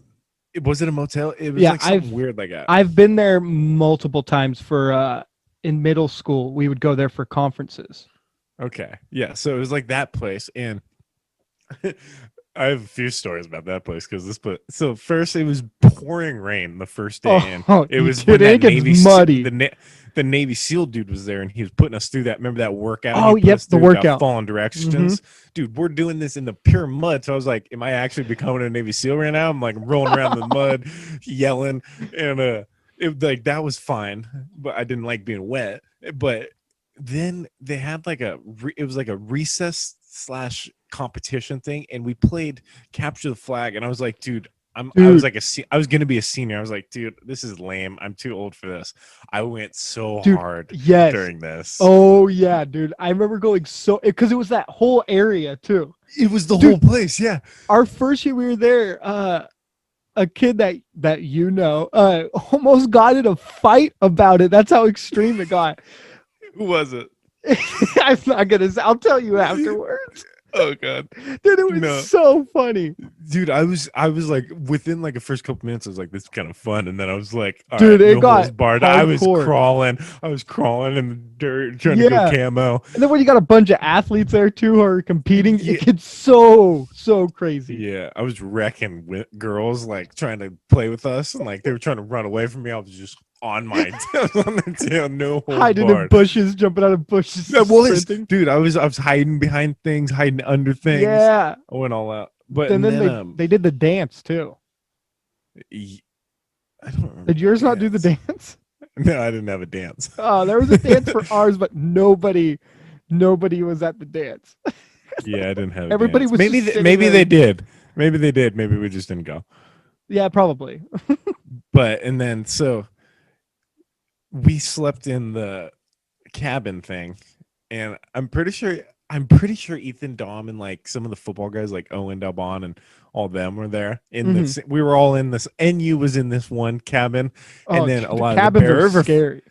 was it a motel? It was Yeah, like something weird like that. I've been there multiple times for in middle school. We would go there for conferences. Okay. Yeah. So it was like that place. And I have a few stories about that place because so first it was pouring rain the first day in. It was when that muddy. The Navy SEAL dude was there and he was putting us through that. Remember that workout? Oh, he put yep, us the through, got workout. falling directions. Dude, we're doing this in the pure mud. So I was like, am I actually becoming a Navy SEAL right now? I'm like rolling around in the mud, yelling. And it like that was fine, but I didn't like being wet. But then they had like it was like a recess / competition thing, and we played capture the flag. And I was like, dude, I was like I was gonna be a senior. I was like, dude, this is lame. I'm too old for this. I went so hard during this. Oh yeah, dude. I remember going because it was that whole area too. It was the whole place. Yeah. Our first year we were there, a kid that you know almost got in a fight about it. That's how extreme it got. Who was it? I'm not gonna. I'll tell you afterwards. Oh god, dude, it was so funny. Dude, I was like within like the first couple minutes, I was like, this is kind of fun, and then I was like, all dude, right, it got barred. I was crawling in the dirt trying to go camo. And then when you got a bunch of athletes there too who are competing, it gets so crazy. Yeah, I was wrecking with girls like trying to play with us, and like they were trying to run away from me. I was just on my on their tail, no hold hiding barred. in bushes, jumping out of bushes. Dude, I was hiding behind things, hiding under things. Yeah, I went all out. But and then they did the dance too. I don't remember. Did yours not do the dance? No, I didn't have a dance. Oh, there was a dance for ours, but nobody was at the dance. Yeah, I didn't have a Everybody dance. was Maybe just sitting maybe there. they did. Maybe they did. Maybe we just didn't go. Yeah, probably. But and then so we slept in the cabin thing, and I'm pretty sure Ethan, Dom, and like some of the football guys like Owen Dalbon and all them were there in Hmm. this. We were all in this. NU was in this one cabin, and Oh, then a dude, lot of the cabins Bear are River. scary.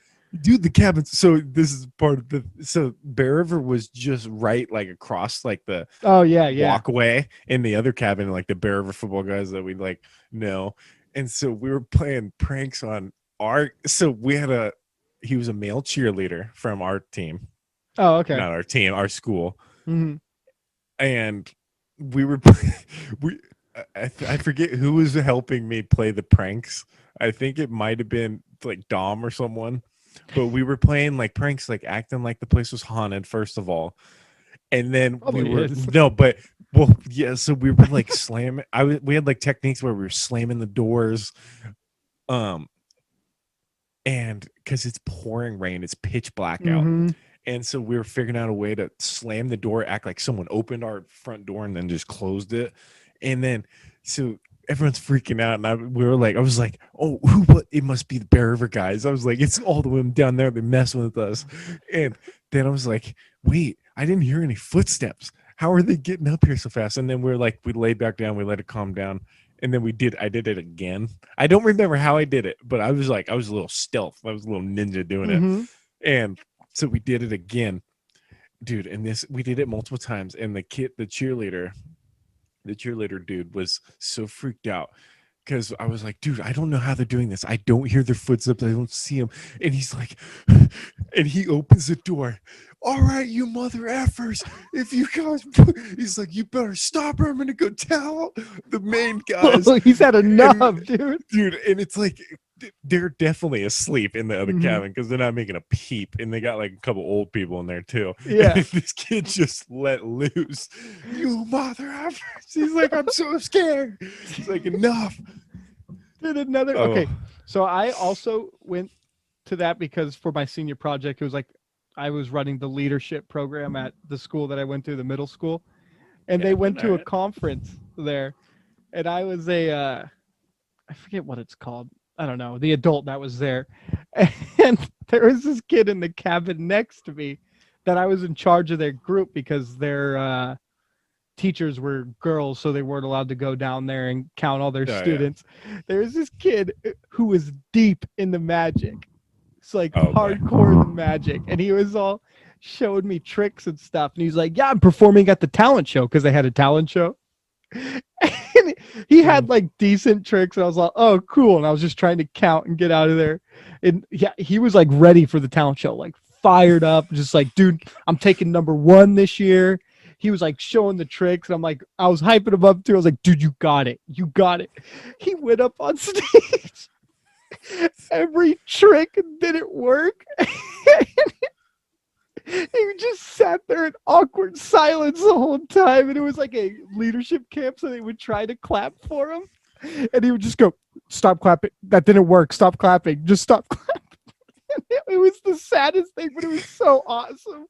Dude, the cabins. So this is part of the. So Bear River was just right, like across like the Oh yeah, yeah. walkway in the other cabin, like the Bear River football guys that we like know. And so we were playing pranks on our. So we had a. He was a male cheerleader from our team, Oh, okay. not our team, our school, Hmm. and we were we. I forget who was helping me play the pranks. I think it might have been like Dom or someone, but we were playing like pranks, like acting like the place was haunted, first of all. And then we Probably were is. no, but well, yeah. So we were like slamming. We had like techniques where we were slamming the doors, um, and because it's pouring rain, it's pitch black out, Hmm. and so we were figuring out a way to slam the door, act like someone opened our front door and then just closed it, and then so everyone's freaking out, and I was like, oh, who? What? It must be the Bear River guys. I was like, it's all the women down there. They're messing with us, and then I was like, wait, I didn't hear any footsteps. How are they getting up here so fast? And then we're like, we laid back down, we let it calm down, and then I did it again. I don't remember how I did it, but I was like, I was a little stealth. I was a little ninja doing it, Hmm. and so we did it again, dude. And we did it multiple times, and the cheerleader dude was so freaked out because I was like, dude, I don't know how they're doing this. I don't hear their footsteps. I don't see them. And he's like, and he opens the door. All right, you mother effers. If you guys, he's like, you better stop or I'm going to go tell the main guys. He's had And enough, dude. dude, and it's like, they're definitely asleep in the other Hmm. cabin because they're not making a peep, and they got like a couple old people in there too. Yeah. And this kid just let loose. You mother effers! He's like, I'm so scared. He's like, enough. Did another. Oh, Okay, so I also went to that because for my senior project, it was like I was running the leadership program at the school that I went to, the middle school, and they yeah, went all to a right. conference there, and I was I forget what it's called. I don't know, the adult that was there. And there was this kid in the cabin next to me that I was in charge of their group because their teachers were girls, so they weren't allowed to go down there and count all their Oh yeah. students. There was this kid who was deep in the magic. It's like Oh boy. hardcore in the magic. And he was all showing me tricks and stuff. And he's like, yeah, I'm performing at the talent show because they had a talent show. And he had like decent tricks, and I was like, "Oh, cool!" And I was just trying to count and get out of there. And yeah, he was like ready for the talent show, like fired up, just like, "Dude, I'm taking number 1 this year." He was like showing the tricks, and I'm like, I was hyping him up too. I was like, "Dude, you got it, you got it." He went up on stage. Every trick didn't work. He just sat there in awkward silence the whole time, and it was like a leadership camp, so they would try to clap for him, and he would just go, "Stop clapping, that didn't work, stop clapping, just stop clapping." It was the saddest thing, but it was so awesome.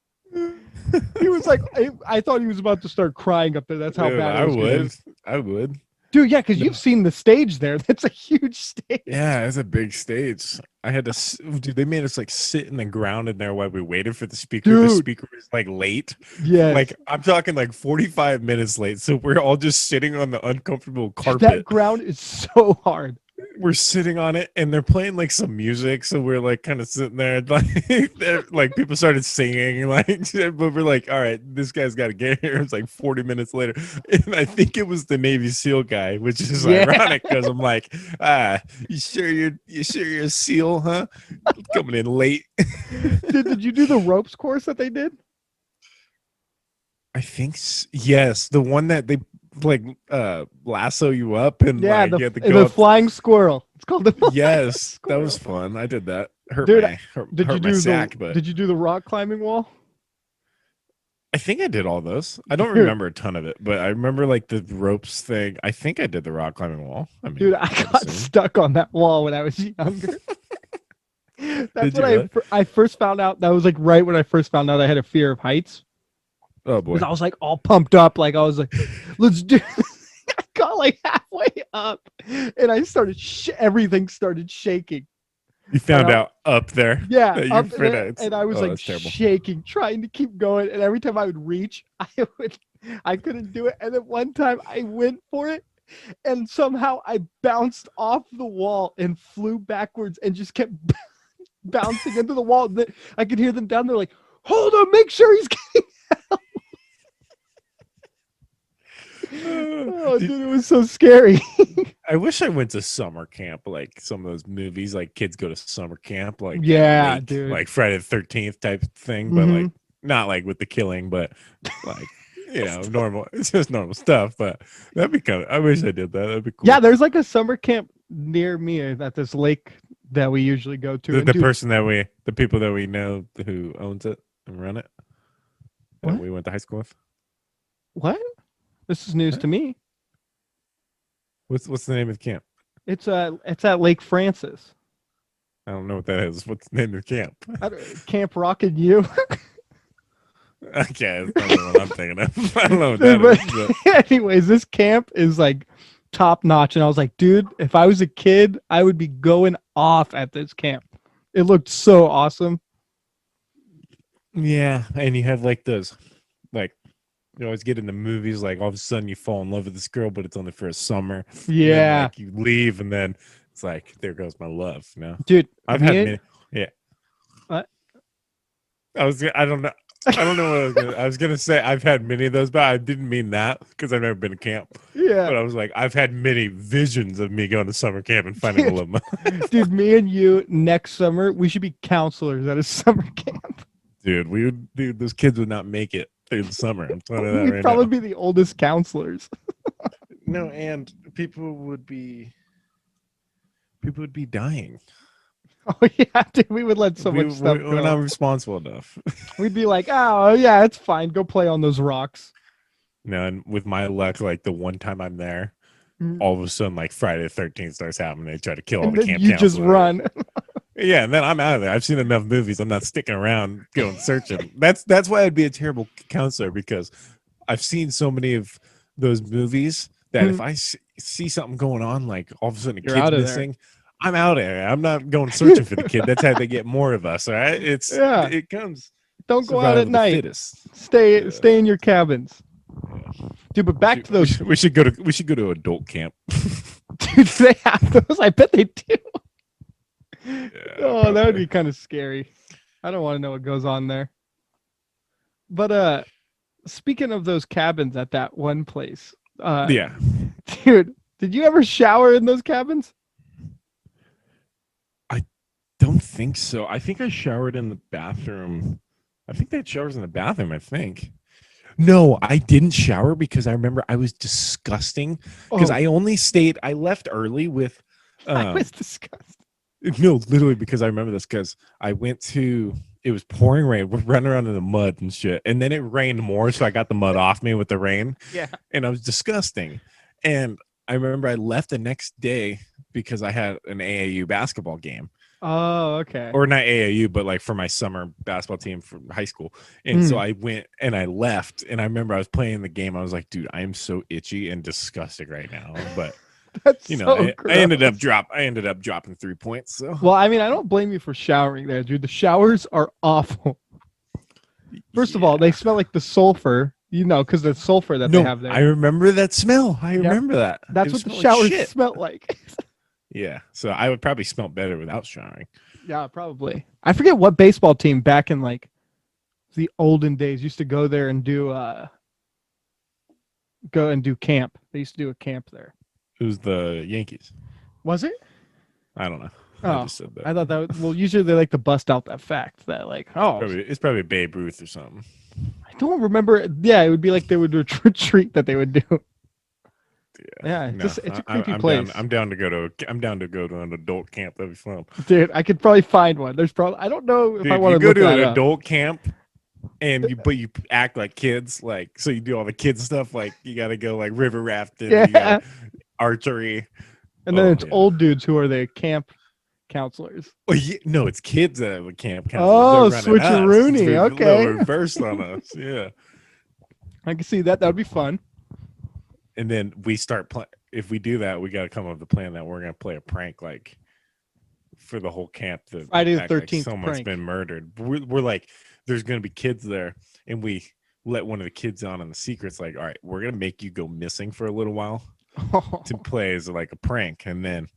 He was like, I thought he was about to start crying up there. That's how Dude, bad it I was gonna would. be. I would. Dude, yeah, because No. you've seen the stage there. That's a huge stage. Yeah, it's a big stage. I had to, dude. They made us like sit in the ground in there while we waited for the speaker. The Dude, speaker was like late, yes. like I'm talking like 45 minutes late. So we're all just sitting on the uncomfortable Dude, that carpet. ground is so hard. We're sitting on it, and they're playing like some music. So we're like kind of sitting there, like like people started singing, like, but we're like, all right, this guy's got to get here. It's like 40 minutes later, and I think it was the Navy SEAL guy, which is Yeah. ironic because I'm like, you sure you're a SEAL, huh? Coming in late. Did you do the ropes course that they did? I think yes, the one that they like lasso you up and Yeah, like you have to the go up. flying squirrel. It's called the flying Yes, that was squirrel. fun. I did that. Hurt Dude, my hurt, did you hurt my do sack, but did you do the rock climbing wall? I think I did all those. I don't Dude, remember a ton of it, but I remember like the ropes thing. I think I did the rock climbing wall. I dude, mean, I I'd got assume. stuck on that wall when I was younger. That's Did when you really? I first found out. That was like right when I first found out I had a fear of heights. Oh boy. because I was like all pumped up. Like I was like, let's do. I got like halfway up, and I started. Everything started shaking. You And found out up there yeah, that you're up there, afraid of. and I was Oh, like that's terrible. shaking, trying to keep going. And every time I would reach, I couldn't do it. And then one time I went for it, and somehow I bounced off the wall and flew backwards and just kept bouncing into the wall. I could hear them down there like, hold on, make sure he's getting. Oh, dude, it was so scary. I wish I went to summer camp, like some of those movies, like kids go to summer camp, like at a Yeah, lake, dude. like Friday the 13th type thing, but Mhm. like not like with the killing, but like normal. It's just normal stuff. But that'd be kind of. I wish I did that. That'd be cool. Yeah, there's like a summer camp near me at this lake that we usually go to. And The dude, person the people that we know who owns it and run it, that What? we went to high school with. What? This is news Huh? to me. What's the name of the camp? It's at Lake Francis. I don't know what that is. What's the name of the camp? Camp Rockin' You. Okay, that's not the one I'm thinking of. I don't know what that is. But Anyways, this camp is like top notch, and I was like, dude, if I was a kid, I would be going off at this camp. It looked so awesome. yeah, and you have like those, like you always get in the movies, like all of a sudden you fall in love with this girl, but it's only for a summer. And then, Yeah, like you leave, and then it's like there goes my love. No, dude. I've had me many. Yeah, What? I don't know. I don't know what I was gonna say. I've had many of those, but I didn't mean that because I've never been to camp. Yeah, But I was like, I've had many visions of me going to summer camp and finding a love. dude. Me and you next summer, we should be counselors at a summer camp. Dude, those kids would not make it through the summer. I'm telling you that We'd right probably now. be the oldest counselors. No, and people would be dying. Oh yeah, dude. We would let so much stuff We're not go. responsible enough. We'd be like, oh yeah, it's fine. Go play on those rocks. No, and with my luck, like the one time I'm there, Mm. all of a sudden, like Friday the 13th starts happening. They try to kill all And the then camp you just counselors. run. Yeah, and then I'm out of there. I've seen enough movies. I'm not sticking around going searching. That's why I'd be a terrible counselor, because I've seen so many of those movies that if I see something going on, like all of a sudden a You're kid's out of there. missing, I'm out of there. I'm not going searching for the kid. That's how they get more of us. All right, Yeah. it comes Don't go out survival at of the night. fittest. Stay in your cabins. Yeah. Dude, but back to those. We should go to adult camp. Dude, they have those. I bet they do. Yeah, Oh, that would probably. be kind of scary. I don't want to know what goes on there. But speaking of those cabins at that one place, Yeah. dude, did you ever shower in those cabins? Don't think so. I think I showered in the bathroom. I think they had showers in the bathroom, I think. No, I didn't shower because I remember I was disgusting because Oh, I left early with I was disgusted. no, literally because I remember this because it was pouring rain. We're running around in the mud and shit. And then it rained more, so I got the mud off me with the rain. Yeah. And I was disgusting. And I remember I left the next day because I had an AAU basketball game. Oh, okay. Or not AAU, but like for my summer basketball team from high school. And so I went and I left. And I remember I was playing the game. I was like, dude, I am so itchy and disgusting right now. But That's you know, so I ended gross. up dropping 3 points. So Well, I mean, I don't blame you for showering there, dude. The showers are awful. First of all, they smell like the sulfur, because the sulfur that they have there. I remember that smell. I Yep. remember that. That's It what the smelled showers shit. smell like. Yeah. So I would probably smell better without showering. Yeah, probably. I forget what baseball team back in like the olden days used to go there and do camp. They used to do a camp there. It was the Yankees. Was it? I don't know. Oh, I just said that. I thought that was, well, usually they like to bust out that fact that like, It's probably Babe Ruth or something. I don't remember. Yeah, it would be like they would retreat that they would do. Yeah, No, it's a creepy I'm place. I'm down to go to an adult camp. That'd be fun. Dude, I could probably find one. There's probably, I don't know if Dude, I want you to go look to that an up. adult camp and you act like kids, like so you do all the kids stuff, like you gotta go like river rafting, you Yeah, got archery. and then Oh, it's yeah. old dudes who are the camp counselors. Well, no, it's kids that have a camp Oh, counselors. They're running us. switcheroony, It's a okay. little reversed on us. Yeah. I can see that. That would be fun. And then we start playing. If we do that, we got to come up with a plan that we're gonna play a prank like for the whole camp to Friday the act like 13th someone's prank. been murdered. We're like, there's gonna be kids there, and we let one of the kids on the secrets. Like, all right, we're gonna make you go missing for a little while to play as like a prank, and then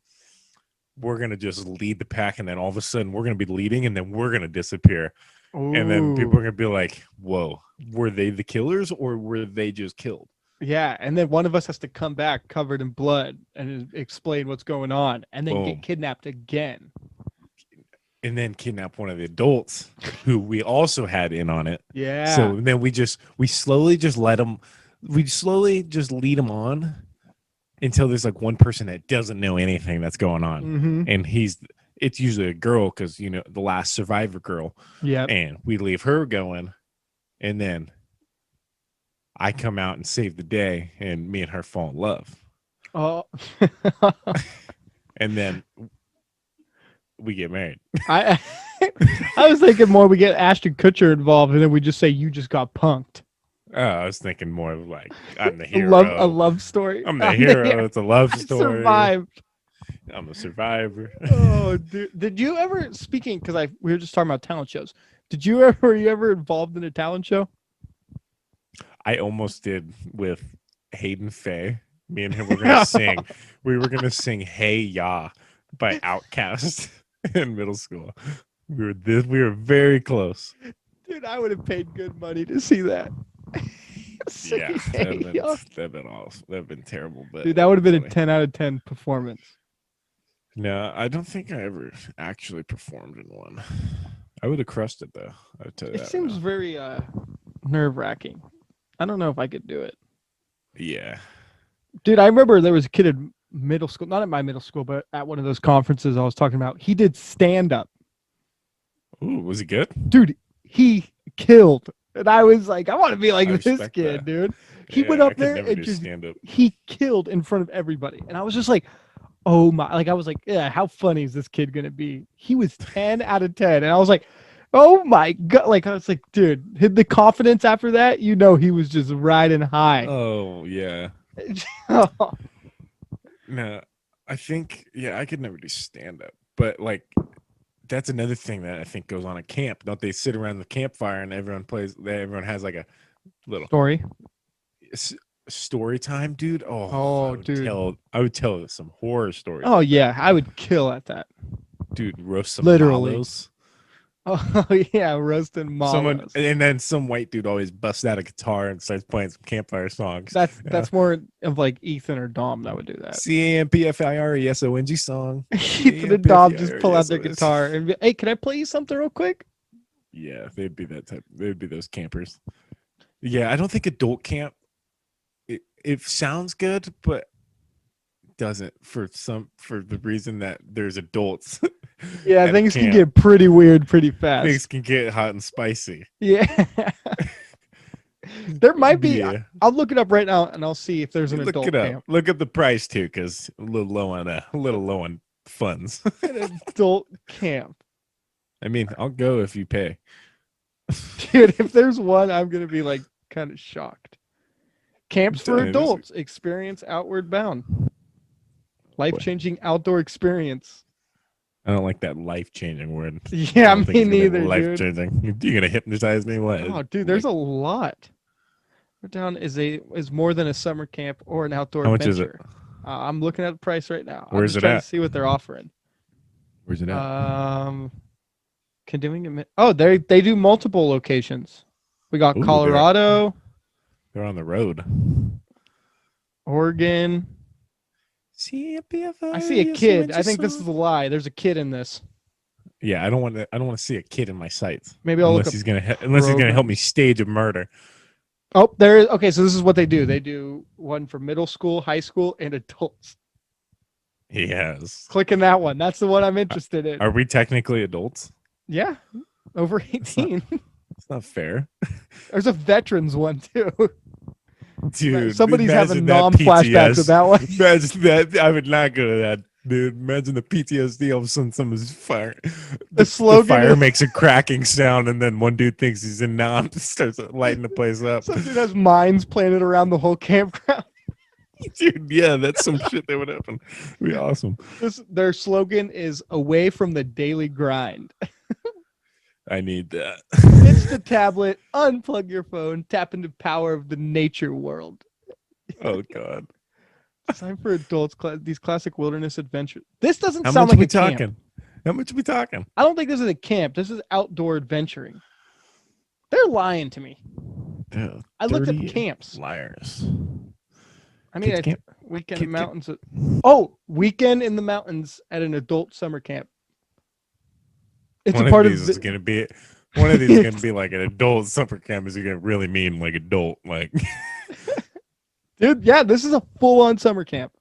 we're gonna just lead the pack, and then all of a sudden we're gonna be leading, and then we're gonna disappear. And then people are Ooh. gonna be like, whoa, were they the killers or were they just killed? Yeah, and then one of us has to come back covered in blood and explain what's going on, and then get Boom. kidnapped again. And then kidnap one of the adults who we also had in on it. Yeah. So then we slowly just lead them on until there's like one person that doesn't know anything that's going on. Mm-hmm. And it's usually a girl because, the last survivor girl. Yeah. And we leave her going. And then I come out and save the day, and me and her fall in love. Oh. And then we get married. I was thinking more we get Ashton Kutcher involved, and then we just say you just got punked. Oh, I was thinking more of like I'm the hero. A love story. I'm the hero. It's a love story. Survived. I'm a survivor. Oh, dude. Did you ever, speaking, because we were just talking about talent shows, were you ever involved in a talent show? I almost did with Hayden Faye. Me and him were gonna sing. We were gonna sing "Hey Ya" by Outkast in middle school. We were very close. Dude, I would have paid good money to see that. Yeah, that'd Hey, Ya. been awesome. That'd been terrible, but Dude, that would have been a funny. 10 out of 10 performance. No, I don't think I ever actually performed in one. I would have crushed it though. I would tell you It that seems now. very nerve-wracking. I don't know if I could do it. Yeah. Dude, I remember there was a kid in middle school, not at my middle school, but at one of those conferences I was talking about. He did stand-up. Ooh, was it good? Dude, he killed. And I was like, I want to be like I this respect kid, that. dude. He Yeah, went I up could there never and do just, stand-up. he killed in front of everybody. And I was just like, oh my, like I was like, yeah, how funny is this kid going to be? He was 10 out of 10. And I was like, oh my God. Like, I was like, dude, the confidence after that, he was just riding high. Oh, yeah. Oh, No, I think, I could never do stand-up. But, like, that's another thing that I think goes on at camp. Don't they sit around the campfire and everyone has, like, a little story. story time, dude? Oh, dude. I would tell some horror stories. Oh, yeah. I would kill at that. Dude, roast some Literally. mallows. Oh, yeah. Roasting mallows. And then some white dude always busts out a guitar and starts playing some campfire songs. That's more of like Ethan or Dom that would do that. CAMPFIRESONG song. Ethan and Dom just pull out their guitar and be, hey, can I play you something real quick? Yeah, they'd be that type. They'd be those campers. Yeah, I don't think adult camp. It sounds good, but doesn't for the reason that there's adults. Yeah, things can get pretty weird pretty fast. Things can get hot and spicy. Yeah. There might be. Yeah. I'll look it up right now and I'll see if there's an Look adult it up. camp. Look up the price too, because a little low on funds. An adult camp. I mean, I'll go if you pay. Dude, if there's one, I'm gonna be like kind of shocked. Camps for telling you, adults. Experience Outward Bound. Life-changing outdoor experience. I don't like that life-changing word. Yeah, me neither, dude. Life-changing. You're gonna hypnotize me? What? Oh, dude, there's a lot. We're down is more than a summer camp or an outdoor How much adventure. is it? I'm looking at the price right now. Where's I'm just it trying at? to see what they're offering. Where's it at? They do multiple locations. We got Ooh, Colorado, They're on the road. Oregon. I see a kid. I think this is a lie. There's a kid in this. Yeah, I don't want to see a kid in my sights. Maybe I'll unless he's gonna help me stage a murder. Oh, there is. Okay, so this is what they do. They do one for middle school, high school, and adults. Yes. Clicking that one. That's the one I'm interested in. Are we technically adults? Yeah, over 18. It's not fair. There's a veterans one too. Dude, Somebody's having imagine that flashbacks PTS. with that one. Imagine that. I would not go to that dude. Imagine the PTSD. All of a sudden, someone's fire. The slogan fire is- makes a cracking sound, and then one dude thinks he's in now and starts lighting the place up. Some dude has mines planted around the whole campground. Dude, yeah, that's some shit that would happen. It'd be awesome. Their slogan is "Away from the daily grind." I need that. It's the tablet. Unplug your phone. Tap into power of the nature world. Oh God. Time for adults. These classic wilderness adventures. This doesn't How sound much like we a camp. talking? How much we talking? I don't think this is a camp. This is outdoor adventuring. They're lying to me. Dude, I looked up 30 camps. Liars. I mean, Kids camp? weekend Kid in camp? mountains. Oh, weekend in the mountains at an adult summer camp. It's One a part of of these is gonna be one of these is gonna be like an adult summer camp. Is gonna really mean like adult, like dude. Yeah, this is a full-on summer camp.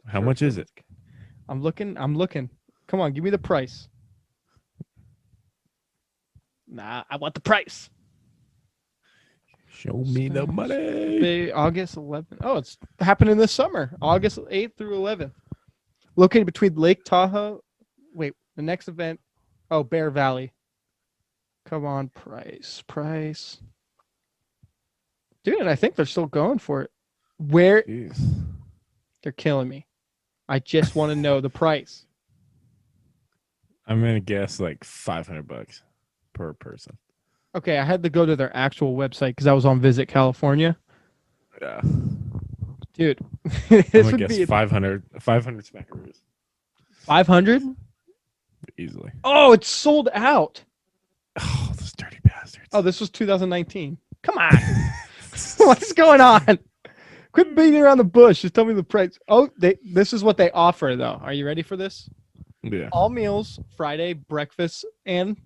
how much is it? I'm looking. Come on, give me the price. Nah, I want the price. Show me the money. August 11th. Oh, it's happening this summer. August 8th through 11th. Located between Lake Tahoe. Wait, the next event. Oh, Bear Valley. Come on, price. Dude, I think they're still going for it. Where? Jeez. They're killing me. I just want to know the price. I'm gonna guess like $500 per person. Okay, I had to go to their actual website because I was on Visit California. Yeah. Dude, I'm this gonna would guess be 500 smackaroos 500. easily. Oh, it's sold out. Oh, those dirty bastards. Oh, this was 2019. Come on. What's going on? Quit beating around the bush. Just tell me the price. Oh, this is what they offer, though. Are you ready for this? Yeah. All meals, Friday, breakfast, and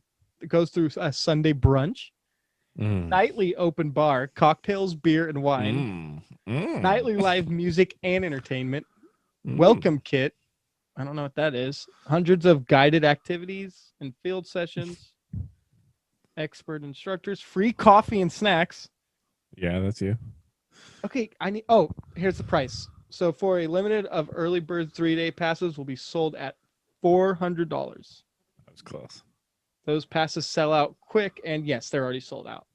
it goes through a Sunday brunch. Mm. Nightly open bar, cocktails, beer, and wine. Nightly live music and entertainment. Welcome kit. I don't know what that is. Hundreds of guided activities and field sessions. Expert instructors. Free coffee and snacks. Yeah, that's you. Okay, here's the price. So for a limited of early bird 3-day passes will be sold at $400. That was close. Those passes sell out quick, and yes, they're already sold out.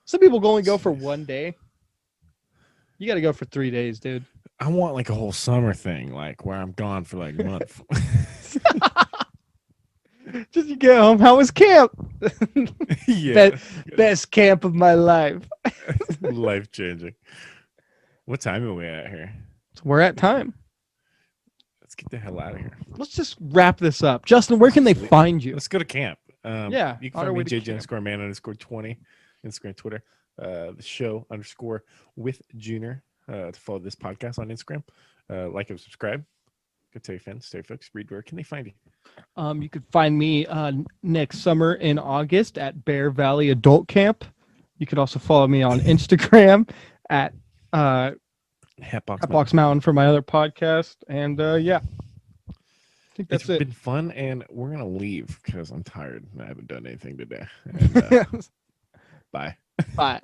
Some people only go for 1 day. You got to go for 3 days, dude. I want like a whole summer thing, like where I'm gone for like a month. Just you get home. How was camp? Yeah. Best camp of my life. Life changing. What time are we at here? So we're at time. Let's get the hell out of here. Let's just wrap this up. Justin, where can they find you? Let's go to camp. Yeah, you can on our find me way to JJ camp. _ man _20, Instagram, Twitter. The show _ with Junior to follow this podcast on Instagram. Like and subscribe. Go tell your friends, tell your folks. Read, where can they find you? You could find me next summer in August at Bear Valley Adult Camp. You could also follow me on Instagram at Hatbox Mountain for my other podcast. And yeah, I think that's It's it. been fun, and we're gonna leave because I'm tired. I haven't done anything today. And, bye. Bye.